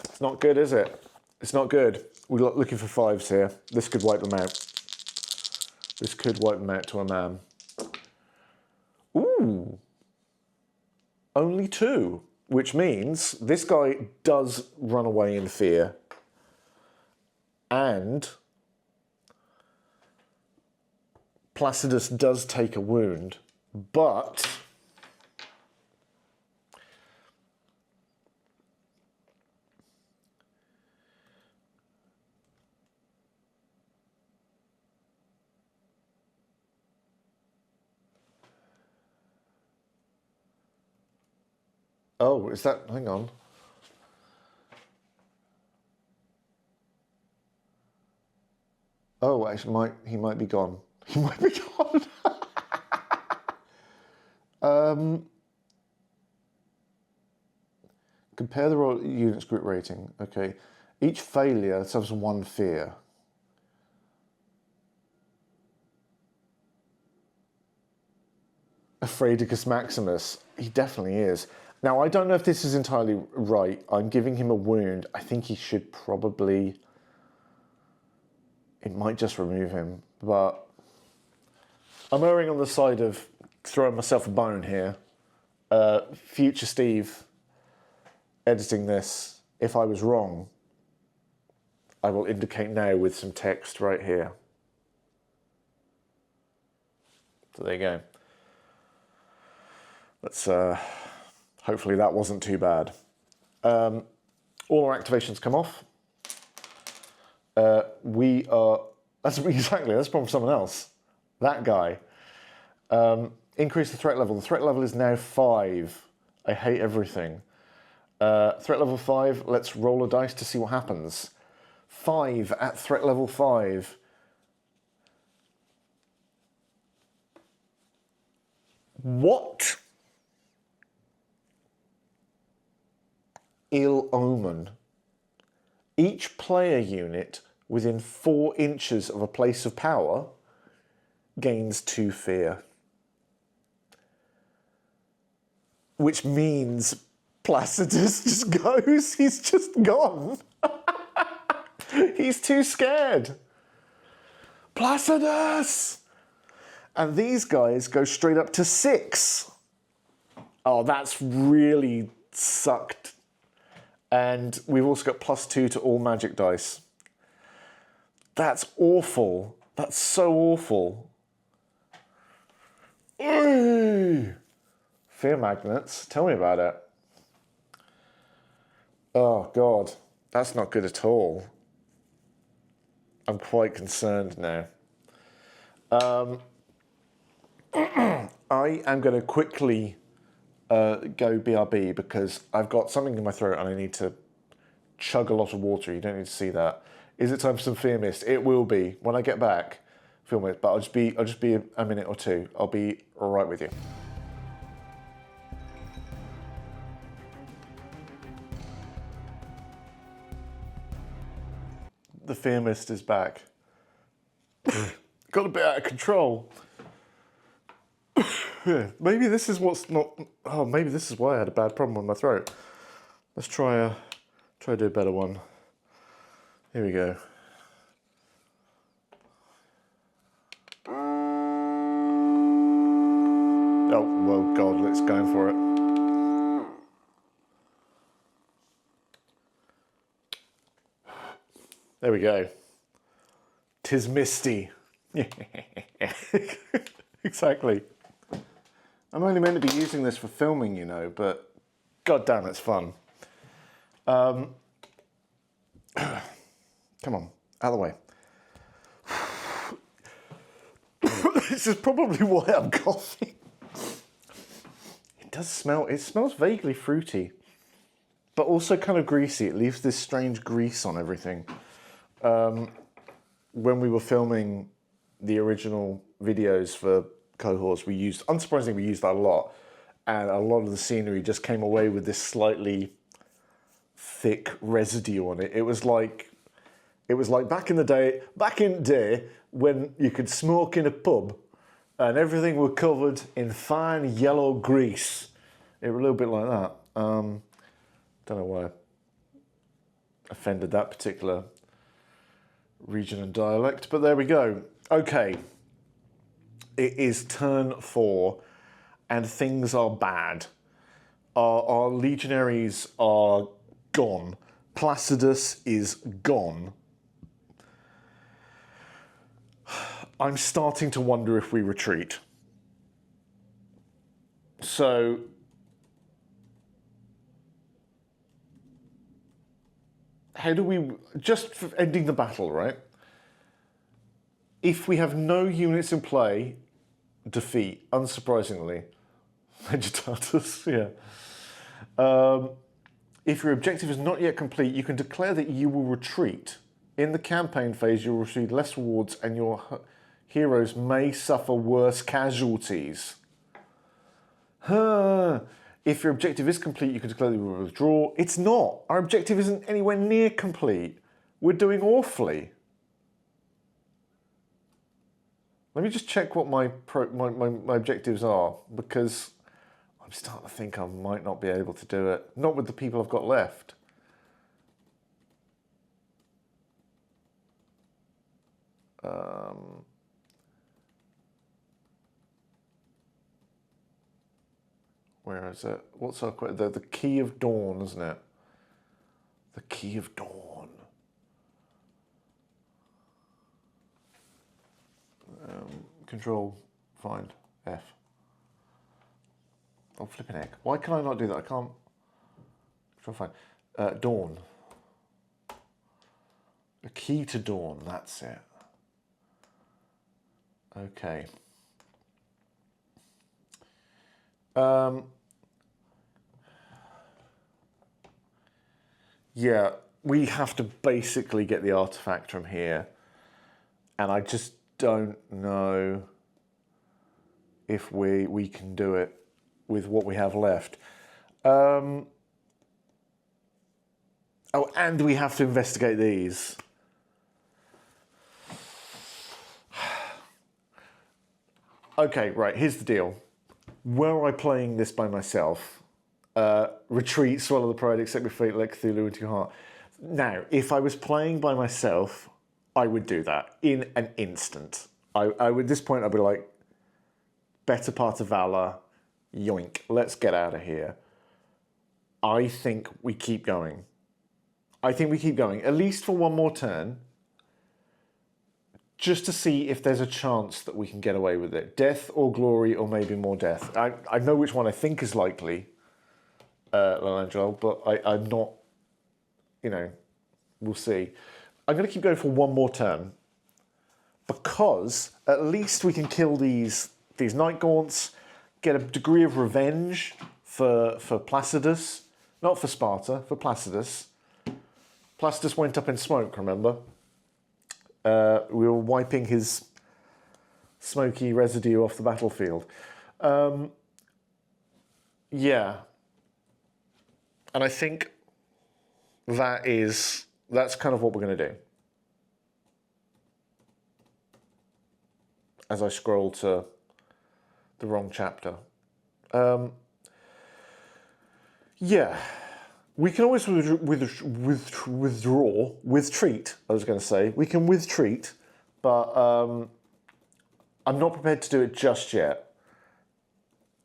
It's not good, is it? It's not good. We're looking for 5s here. This could wipe them out. This could wipe them out to a man. Ooh. Only 2, which means this guy does run away in fear. And Placidus does take a wound, but oh, is that, hang on. Oh, actually, he might be gone. He might be gone. Compare the roll unit's group rating. Okay. Each failure suffers 1 fear. Afraidicus Maximus. He definitely is. Now, I don't know if this is entirely right. I'm giving him a wound. I think he should probably... It might just remove him, but I'm erring on the side of throwing myself a bone here. Future Steve, editing this, if I was wrong, I will indicate now with some text right here. So there you go. Let's, hopefully that wasn't too bad. All our activations come off. We are, that's exactly, that's from someone else. That guy. Increase the threat level. The threat level is now 5. I hate everything. Threat level 5, let's roll a dice to see what happens. 5 at threat level 5. What? Ill omen. Each player unit within 4 inches of a place of power gains 2 fear. Which means Placidus just goes, he's just gone. He's too scared. Placidus! And these guys go straight up to 6. Oh, that's really sucked. And we've also got +2 to all magic dice. That's awful. That's so awful. Fear magnets. Tell me about it. Oh, God. That's not good at all. I'm quite concerned now. I am going to quickly go BRB because I've got something in my throat and I need to chug a lot of water. You don't need to see that. Is it time for some fear mist? It will be when I get back. Film it, but I'll just be a minute or 2. I'll be right with you. The fear mist is back. Got a bit out of control. Maybe this is what's not. Oh, maybe this is why I had a bad problem with my throat. Let's try to do a better one. Here we go. Oh, well, God, let's go for it. There we go. 'Tis misty. Exactly. I'm only meant to be using this for filming, you know, but God damn, it's fun. Come on, out of the way. This is probably why I'm coughing. It smells vaguely fruity, but also kind of greasy. It leaves this strange grease on everything. When we were filming the original videos for Cohors, unsurprisingly, we used that a lot. And a lot of the scenery just came away with this slightly thick residue on it. It was like It was like back in the day when you could smoke in a pub and everything were covered in fine yellow grease. It was a little bit like that. Don't know why I offended that particular region and dialect, but there we go. Okay, it is turn 4 and things are bad. Our legionaries are gone. Placidus is gone. I'm starting to wonder if we retreat. So how do we, just for ending the battle, right? If we have no units in play, defeat, unsurprisingly. Vegetatus, yeah. If your objective is not yet complete, you can declare that you will retreat. In the campaign phase, you'll receive less rewards and your heroes may suffer worse casualties. If your objective is complete, you can declare that you will withdraw. It's not. Our objective isn't anywhere near complete. We're doing awfully. Let me just check what my objectives are, because I'm starting to think I might not be able to do it. Not with the people I've got left. Where is it? What's our the Key of Dawn, isn't it? The Key of Dawn. Control, find, F. Oh, flipping heck. Why can I not do that? I can't. Control, find. Dawn. The Key to Dawn, that's it. Okay. Yeah, we have to basically get the artifact from here. And I just don't know if we can do it with what we have left. Oh, and we have to investigate these. Okay, right, here's the deal. Were I playing this by myself, retreat, swallow the pride, accept your fate, let Cthulhu into your heart. Now, if I was playing by myself, I would do that in an instant. I would, at this point, I'd be like, better part of valor, yoink, let's get out of here. I think we keep going. I think we keep going, at least for one more turn, just to see if there's a chance that we can get away with it. Death or glory, or maybe more death. I know which one I think is likely, L'Angelo, but I'm not, you know, we'll see. I'm going to keep going for one more turn, because at least we can kill these Night Gaunts, get a degree of revenge for Placidus. Not for Sparta, for Placidus. Placidus went up in smoke, remember? We were wiping his smoky residue off the battlefield. Yeah. And I think that's kind of what we're going to do. As I scroll to the wrong chapter. Yeah. We can always withtreat, I was going to say. We can withtreat, but I'm not prepared to do it just yet.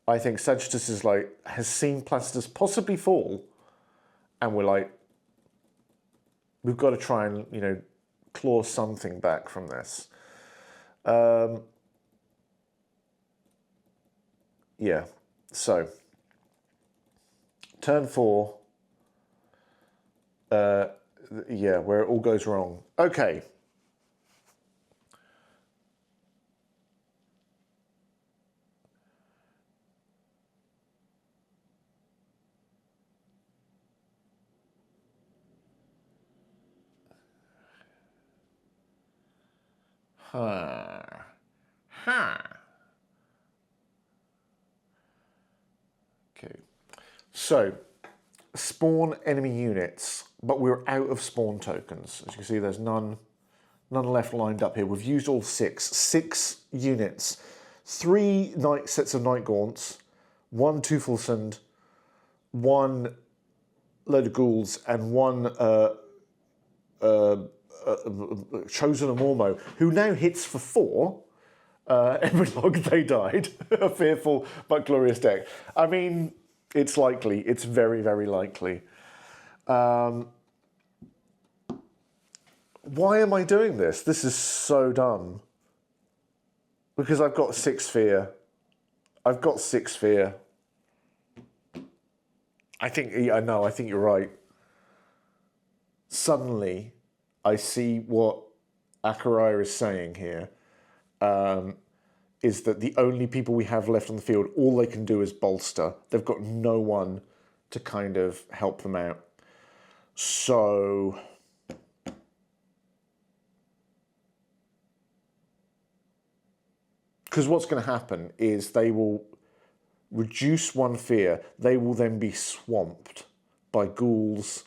I think Sagittarius is has seen Placidus possibly fall, and we're like, we've got to try and, you know, claw something back from this. Yeah, so, turn 4. Yeah, where it all goes wrong. Okay. Okay. So, spawn enemy units. but we're out of spawn tokens. As you can see, there's none left lined up here. We've used all six units, 3 sets of Night Gaunts, 1 Tufelsund, 1 load of ghouls, and 1 Chosen Amormo, who now hits for 4 every log they died. A fearful but glorious deck. I mean, it's likely. It's very, very likely. Why am I doing this? This is so dumb. Because I've got 6 fear. I've got 6 fear. I think you're right. Suddenly, I see what Acharia is saying here. Is that the only people we have left on the field, all they can do is bolster. They've got no one to kind of help them out. So... because what's going to happen is they will reduce 1 fear. They will then be swamped by ghouls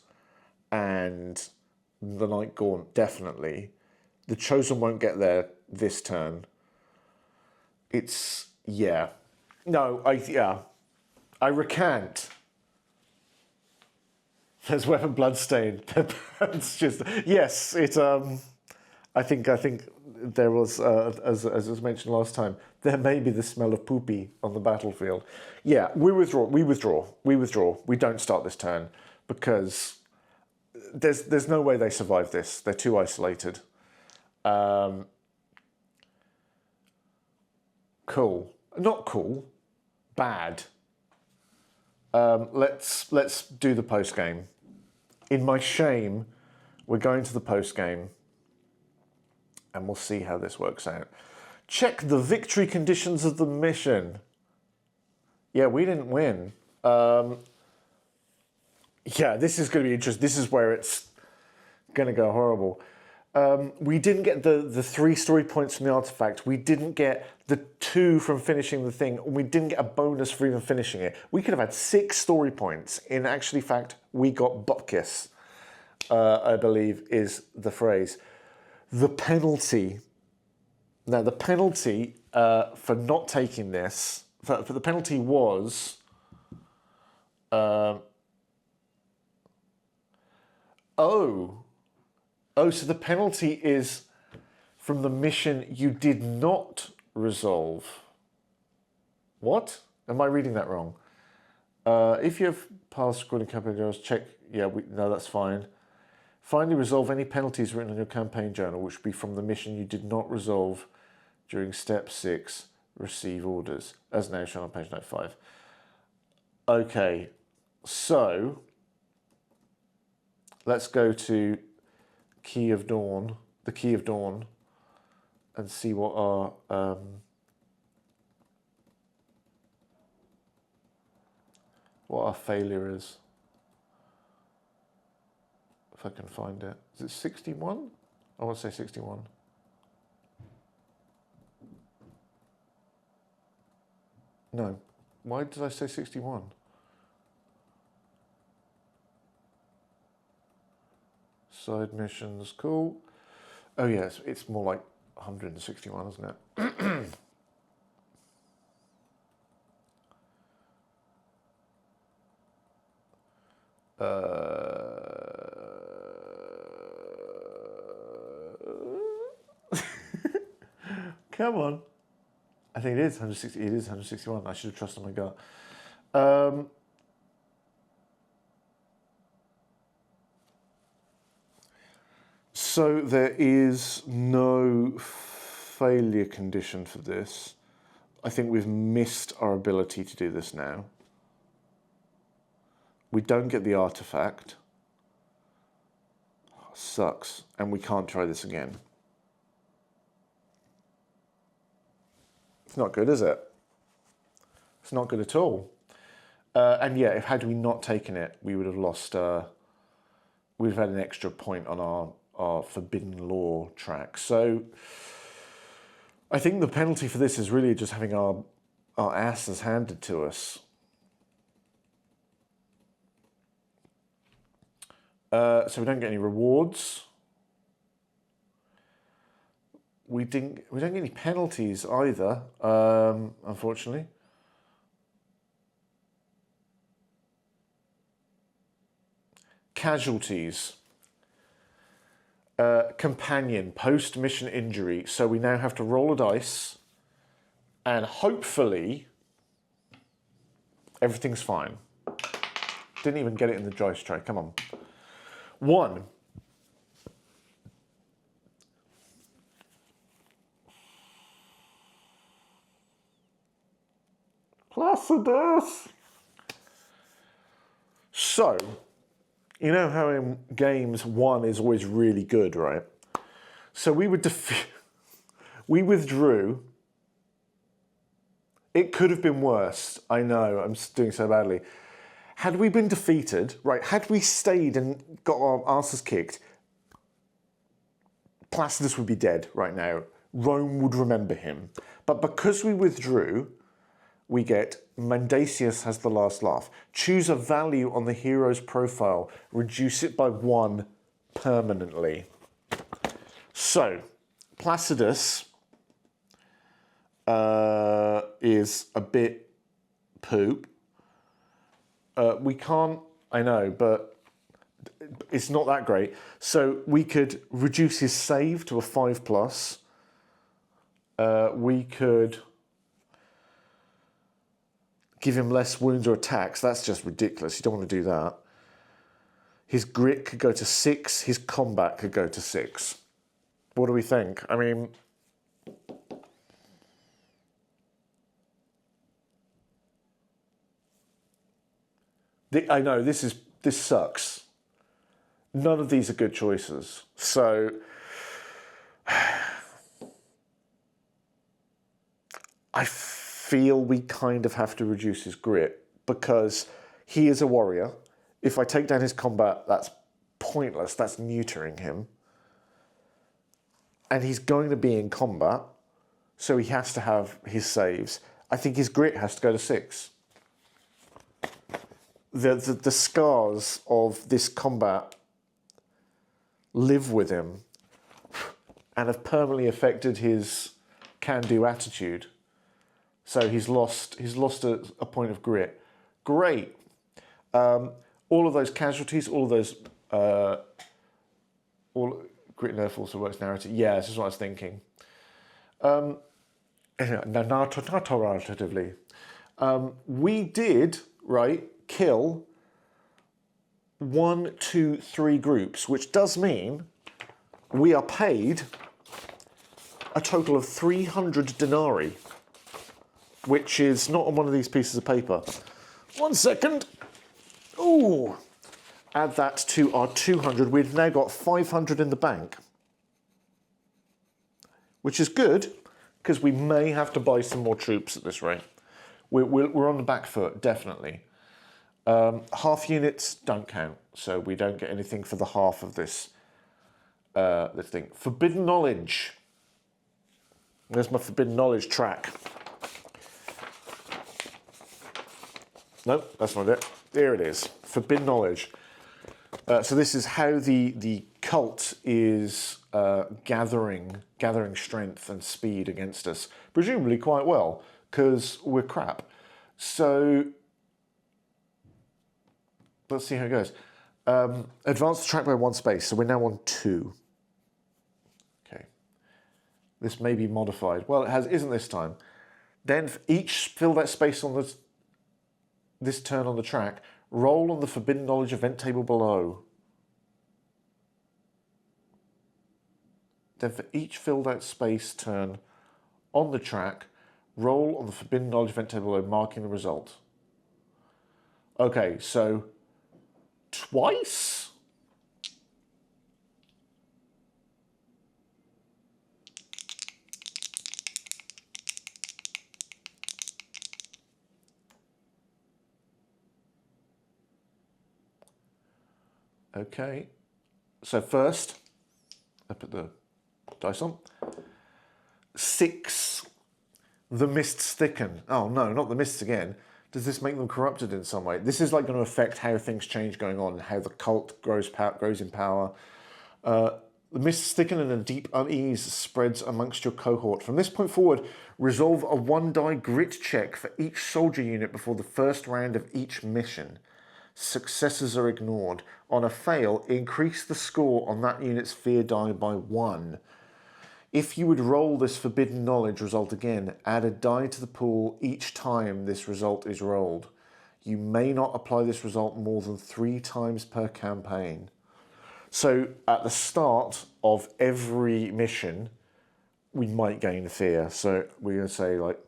and the Night Gaunt, definitely. The Chosen won't get there this turn. It's, yeah. No, I recant. There's Weapon Bloodstain. It's just, yes, it's, I think there was, as was mentioned last time, there may be the smell of poopy on the battlefield. Yeah, we withdraw. We don't start this turn because there's no way they survive this. They're too isolated. Cool. Not cool. Bad. Let's do the post game. In my shame, we're going to the post game, and we'll see how this works out. Check the victory conditions of the mission. Yeah, we didn't win. Yeah, this is going to be interesting. This is where it's going to go horrible. We didn't get the 3 story points from the artifact. We didn't get the 2 from finishing the thing. We didn't get a bonus for even finishing it. We could have had 6 story points. In actually fact, we got Bupkis, I believe is the phrase. The penalty. Now, the penalty for not taking this, for the penalty was... Oh, so the penalty is from the mission you did not resolve. What? Am I reading that wrong? If you have past scoring campaign journals, check. Yeah, no, that's fine. Finally, resolve any penalties written on your campaign journal, which would be from the mission you did not resolve during step 6. Receive orders, as now shown on page 95. Okay, so let's go to Key of Dawn, the Key of Dawn, and see what our failure is. If I can find it. Is it 61? I want to say 61. No. Why did I say 61? Side missions, cool. Oh yes, it's more like 161, isn't it? Come on. I think it is 160. It is 161. I should have trusted my gut. So there is no failure condition for this. I think we've missed our ability to do this now. We don't get the artifact. Sucks. And we can't try this again. It's not good, is it? It's not good at all. And yeah, had we not taken it, we would have lost... we'd have had an extra point on our Forbidden Law track. So I think the penalty for this is really just having our asses handed to us. So we don't get any rewards. We don't get any penalties either, unfortunately. Casualties. Companion, post-mission injury. So we now have to roll a dice and hopefully everything's fine. Didn't even get it in the dice tray, come on. 1. Placidus! So, you know how in games 1 is always really good, right? So we withdrew. It could have been worse. I know, I'm doing so badly. Had we been defeated, right, had we stayed and got our asses kicked, Placidus would be dead right now. Rome would remember him. But because we withdrew, we get Modiphius has the last laugh. Choose a value on the hero's profile. Reduce it by 1 permanently. So, Placidus is a bit poop. We can't, I know, but it's not that great. So we could reduce his save to a 5+. We could give him less wounds or attacks. That's just ridiculous. You don't want to do that. His grit could go to 6. His combat could go to 6. What do we think? I mean, I know this sucks. None of these are good choices. So I feel we kind of have to reduce his grit because he is a warrior. If I take down his combat, that's pointless. That's neutering him. And he's going to be in combat, so he has to have his saves. I think his grit has to go to 6. The scars of this combat live with him and have permanently affected his can-do attitude. So he's lost a point of grit. Great. All of those casualties, all of those grit nerf also works narrative. Yeah, this is what I was thinking. Narratively, we did kill 1, 2, 3 groups, which does mean we are paid a total of 300 denarii, which is not on one of these pieces of paper. 1 second. Ooh. Add that to our 200. We've now got 500 in the bank, which is good because we may have to buy some more troops at this rate. We're on the back foot, definitely. Half units don't count, so we don't get anything for the half of this thing. Forbidden knowledge. There's my forbidden knowledge track. Nope, that's not it. There it is. Forbidden knowledge. So this is how the cult is gathering strength and speed against us. Presumably quite well, because we're crap. So let's see how it goes. Advance the track by 1 space, so we're now on 2. Okay. This may be modified. Well, it isn't this time. Then for each fill that space on this turn on the track, roll on the Forbidden Knowledge event table below. Then for each filled out space turn on the track, roll on the Forbidden Knowledge event table below, marking the result. Okay, so twice? Okay, so first, I put the dice on. 6, the mists thicken. Oh no, not the mists again. Does this make them corrupted in some way? This is like going to affect how things change going on, how the cult grows in power. The mists thicken and a deep unease spreads amongst your cohort. From this point forward, resolve a 1-die grit check for each soldier unit before the first round of each mission. Successes are ignored. On a fail, increase the score on that unit's fear die by 1. If you would roll this forbidden knowledge result again, add a die to the pool each time this result is rolled. You may not apply this result more than 3 times per campaign. So at the start of every mission, we might gain fear. So we're going to say like,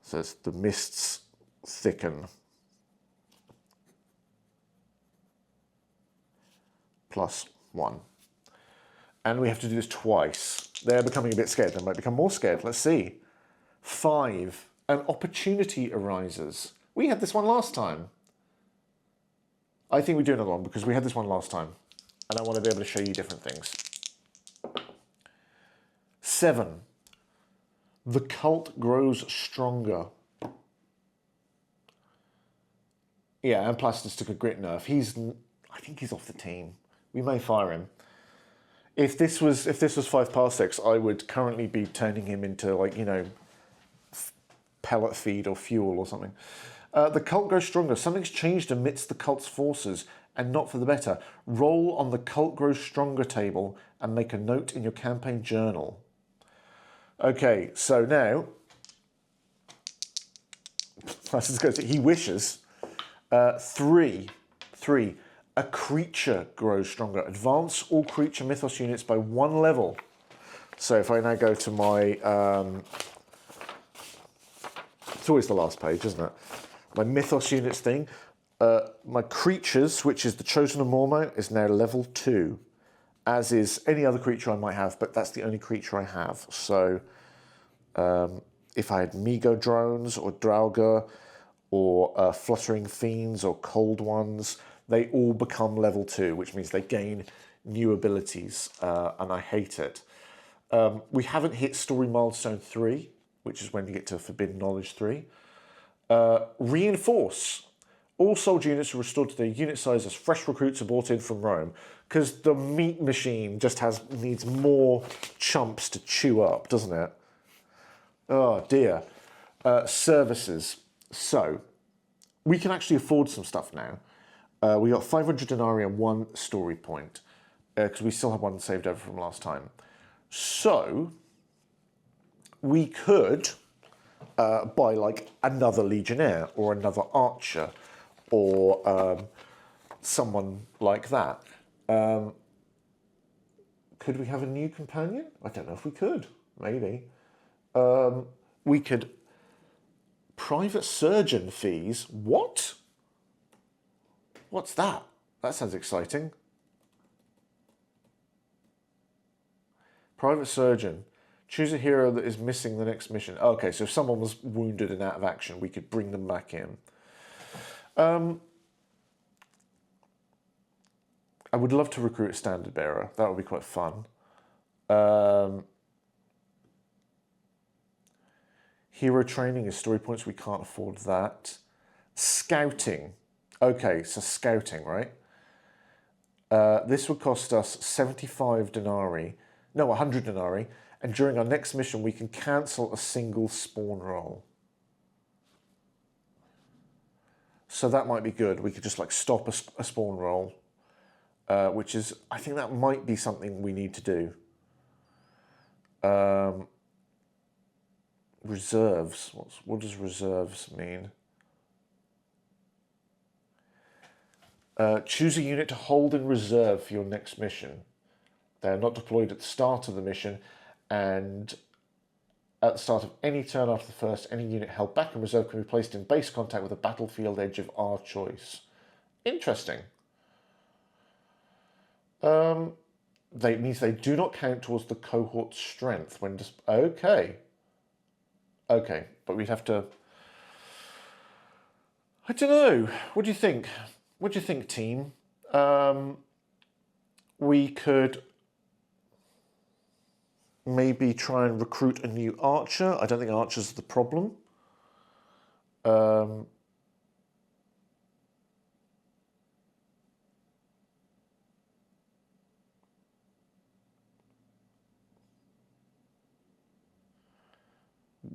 so it's the mists thicken. +1. And we have to do this twice. They're becoming a bit scared. They might become more scared. Let's see. 5. An opportunity arises. We had this one last time. I think we do another one because we had this one last time. And I want to be able to show you different things. 7. The cult grows stronger. Yeah, and Placidus took a grit nerf. I think he's off the team. We may fire him. If this was 5 parsecs, I would currently be turning him into, like, you know, pellet feed or fuel or something. The cult grows stronger. Something's changed amidst the cult's forces, and not for the better. Roll on the cult grows stronger table and make a note in your campaign journal. Okay, so now he wishes. 3. A creature grows stronger. Advance all creature mythos units by 1 level. So if I now go to my... it's always the last page, isn't it? My mythos units thing. My creatures, which is the Chosen of Mormont, is now level 2. As is any other creature I might have, but that's the only creature I have. So if I had Migo drones or Draugr or fluttering fiends or cold ones, they all become level 2, which means they gain new abilities, and I hate it. We haven't hit story milestone 3, which is when you get to Forbidden Knowledge 3. Reinforce. All soldier units are restored to their unit size as fresh recruits are brought in from Rome, because the meat machine just needs more chumps to chew up, doesn't it? Oh dear. Services. So, we can actually afford some stuff now. We got 500 denarii and 1 story point, because we still have 1 saved over from last time. So, we could buy like another legionnaire or another archer or someone like that. Could we have a new companion? I don't know if we could. Maybe. We could... Private surgeon fees? What? What's that? That sounds exciting. Private surgeon. Choose a hero that is missing the next mission. Okay, so if someone was wounded and out of action, we could bring them back in. I would love to recruit a standard bearer. That would be quite fun. Hero training is story points. We can't afford that. Scouting. Okay, so scouting, right? This would cost us 75 denarii. No, 100 denarii. And during our next mission, we can cancel a single spawn roll. So that might be good. We could just like stop a spawn roll, which is, I think that might be something we need to do. Reserves. What does reserves mean? Choose a unit to hold in reserve for your next mission. They are not deployed at the start of the mission, and at the start of any turn after the first, any unit held back in reserve can be placed in base contact with a battlefield edge of our choice. Interesting. That means they do not count towards the cohort's strength when okay. Okay, but we'd have to... I don't know. What do you think? What do you think, team? We could maybe try and recruit a new archer. I don't think archers are the problem.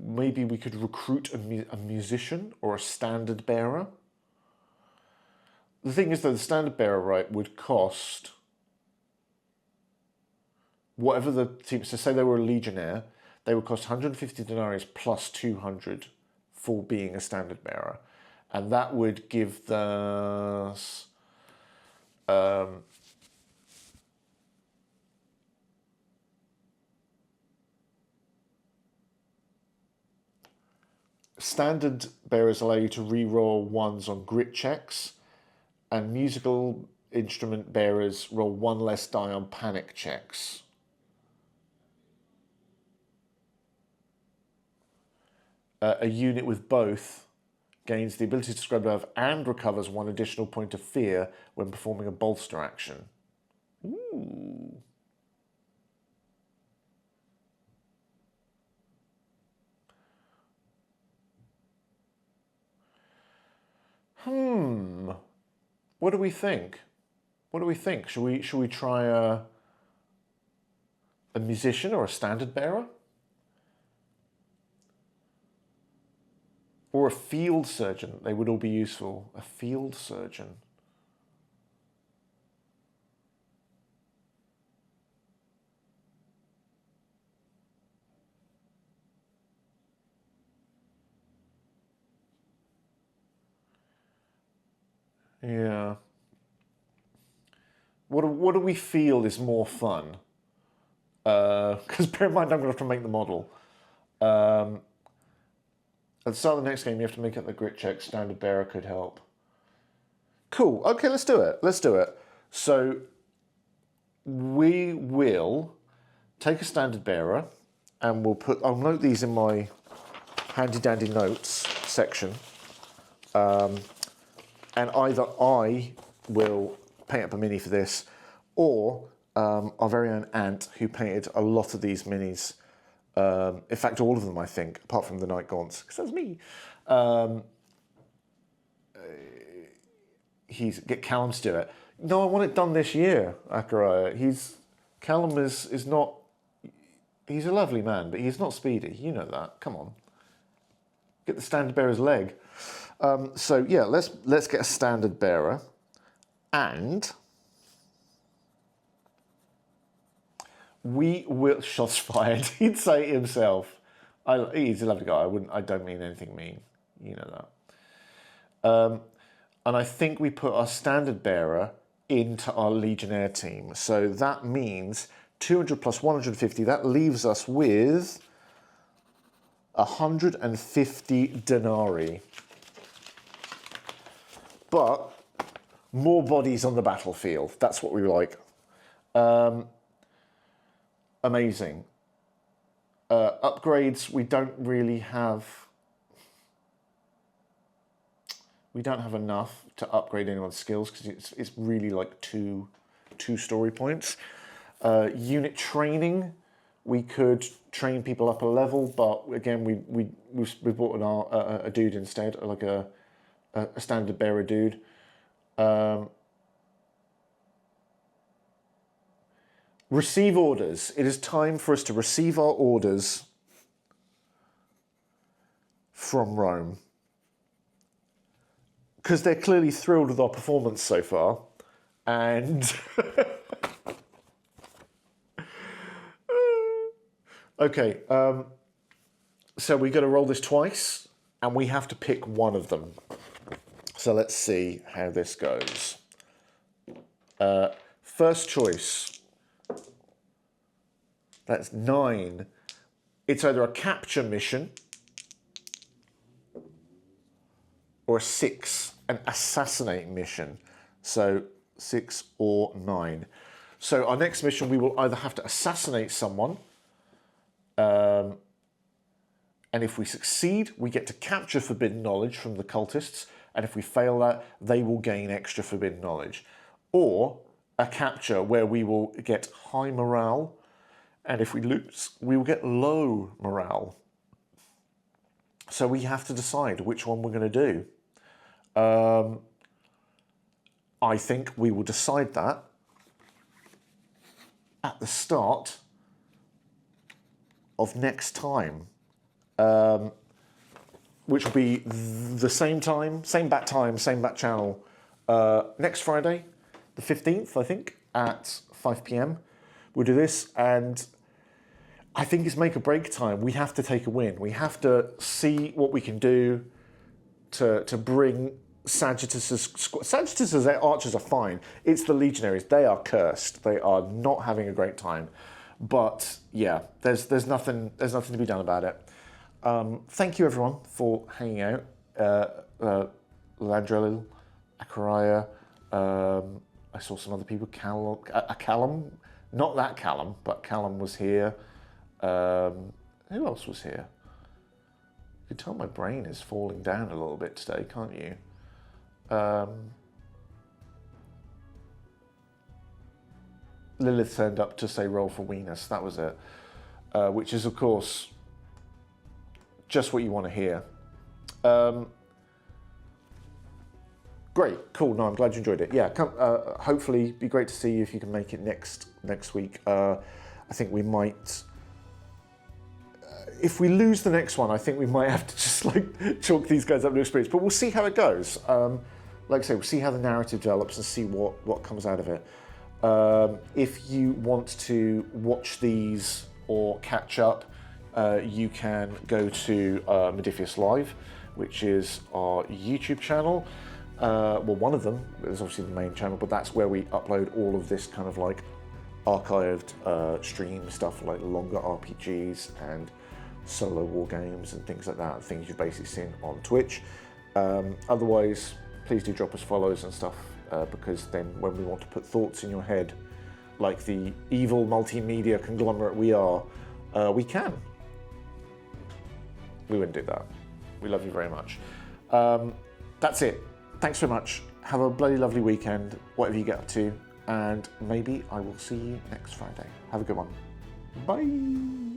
maybe we could recruit a musician or a standard bearer. The thing is, though, the standard bearer, right, would cost whatever the team. So say they were a legionnaire, they would cost 150 denarii plus 200 for being a standard bearer, and that would give us standard bearers allow you to re-roll ones on grit checks, and musical instrument bearers roll one less die on panic checks. A unit with both gains the ability to describe above and recovers one additional point of fear when performing a bolster action. Ooh. What do we think? What do we think? Should we try a musician or a standard bearer? Or a field surgeon? They would all be useful. A field surgeon. Yeah. What do we feel is more fun? Because bear in mind, I'm going to have to make the model. At the start of the next game, you have to make up the grit check. Standard bearer could help. Cool. Okay, let's do it. Let's do it. So we will take a standard bearer, and we'll put. I'll note these in my handy dandy notes section. And either I will paint up a mini for this, or our very own Ant, who painted a lot of these minis. In fact, all of them, I think, apart from the Night Gaunts, because that's me. Get Callum to do it. No, I want it done this year, Akira. Callum is not. He's a lovely man, but he's not speedy. You know that. Come on. Get the standard bearer's leg. So yeah, let's get a standard bearer, and we will. Shots fired. He'd say it himself. He's a lovely guy. I don't mean anything mean. You know that. And I think we put our standard bearer into our legionnaire team. So that means 200 plus 150. That leaves us with 150 denarii. But more bodies on the battlefield. That's what we like. Amazing. Upgrades, we don't really have. We don't have enough to upgrade anyone's skills because it's really like two story points. Unit training, we could train people up a level, but again, we brought a dude instead, like a standard bearer dude. Receive orders. It is time for us to receive our orders from Rome. Because they're clearly thrilled with our performance so far. And okay, so we got to roll this twice, and we have to pick one of them. So let's see how this goes. First choice. That's 9. It's either a capture mission or a 6, an assassinate mission. So 6 or 9. So our next mission, we will either have to assassinate someone, and if we succeed, we get to capture forbidden knowledge from the cultists, and if we fail that, they will gain extra forbidden knowledge. Or a capture where we will get high morale, and if we lose, we will get low morale. So we have to decide which one we're going to do. I think we will decide that at the start of next time. which will be the same time, same bat channel, next Friday, the 15th, I think, at 5 p.m. We'll do this, and I think it's make or break time. We have to take a win. We have to see what we can do to bring Sagittus's archers are fine. It's the legionaries. They are cursed. They are not having a great time. But yeah, there's nothing to be done about it. Thank you everyone for hanging out. Landrell, Akaraya, I saw some other people. Callum, not that Callum, but Callum was here. Who else was here? You can tell my brain is falling down a little bit today, can't you? Lilith turned up to say roll for Venus, that was it. Which is, of course, just what you want to hear. Great, cool. No, I'm glad you enjoyed it. Yeah, come, hopefully, be great to see you if you can make it next week. I think we might. If we lose the next one, I think we might have to just like chalk these guys up to experience. But we'll see how it goes. Like I say, we'll see how the narrative develops and see what comes out of it. If you want to watch these or catch up, you can go to Modiphius Live, which is our YouTube channel. Well, one of them is obviously the main channel, but that's where we upload all of this kind of like archived stream stuff, like longer RPGs and solo war games and things like that, things you've basically seen on Twitch. Otherwise, please do drop us follows and stuff, because then when we want to put thoughts in your head, like the evil multimedia conglomerate we are, we can. We wouldn't do that. We love you very much. That's it. Thanks so much. Have a bloody lovely weekend, whatever you get up to, and maybe I will see you next Friday. Have a good one. Bye.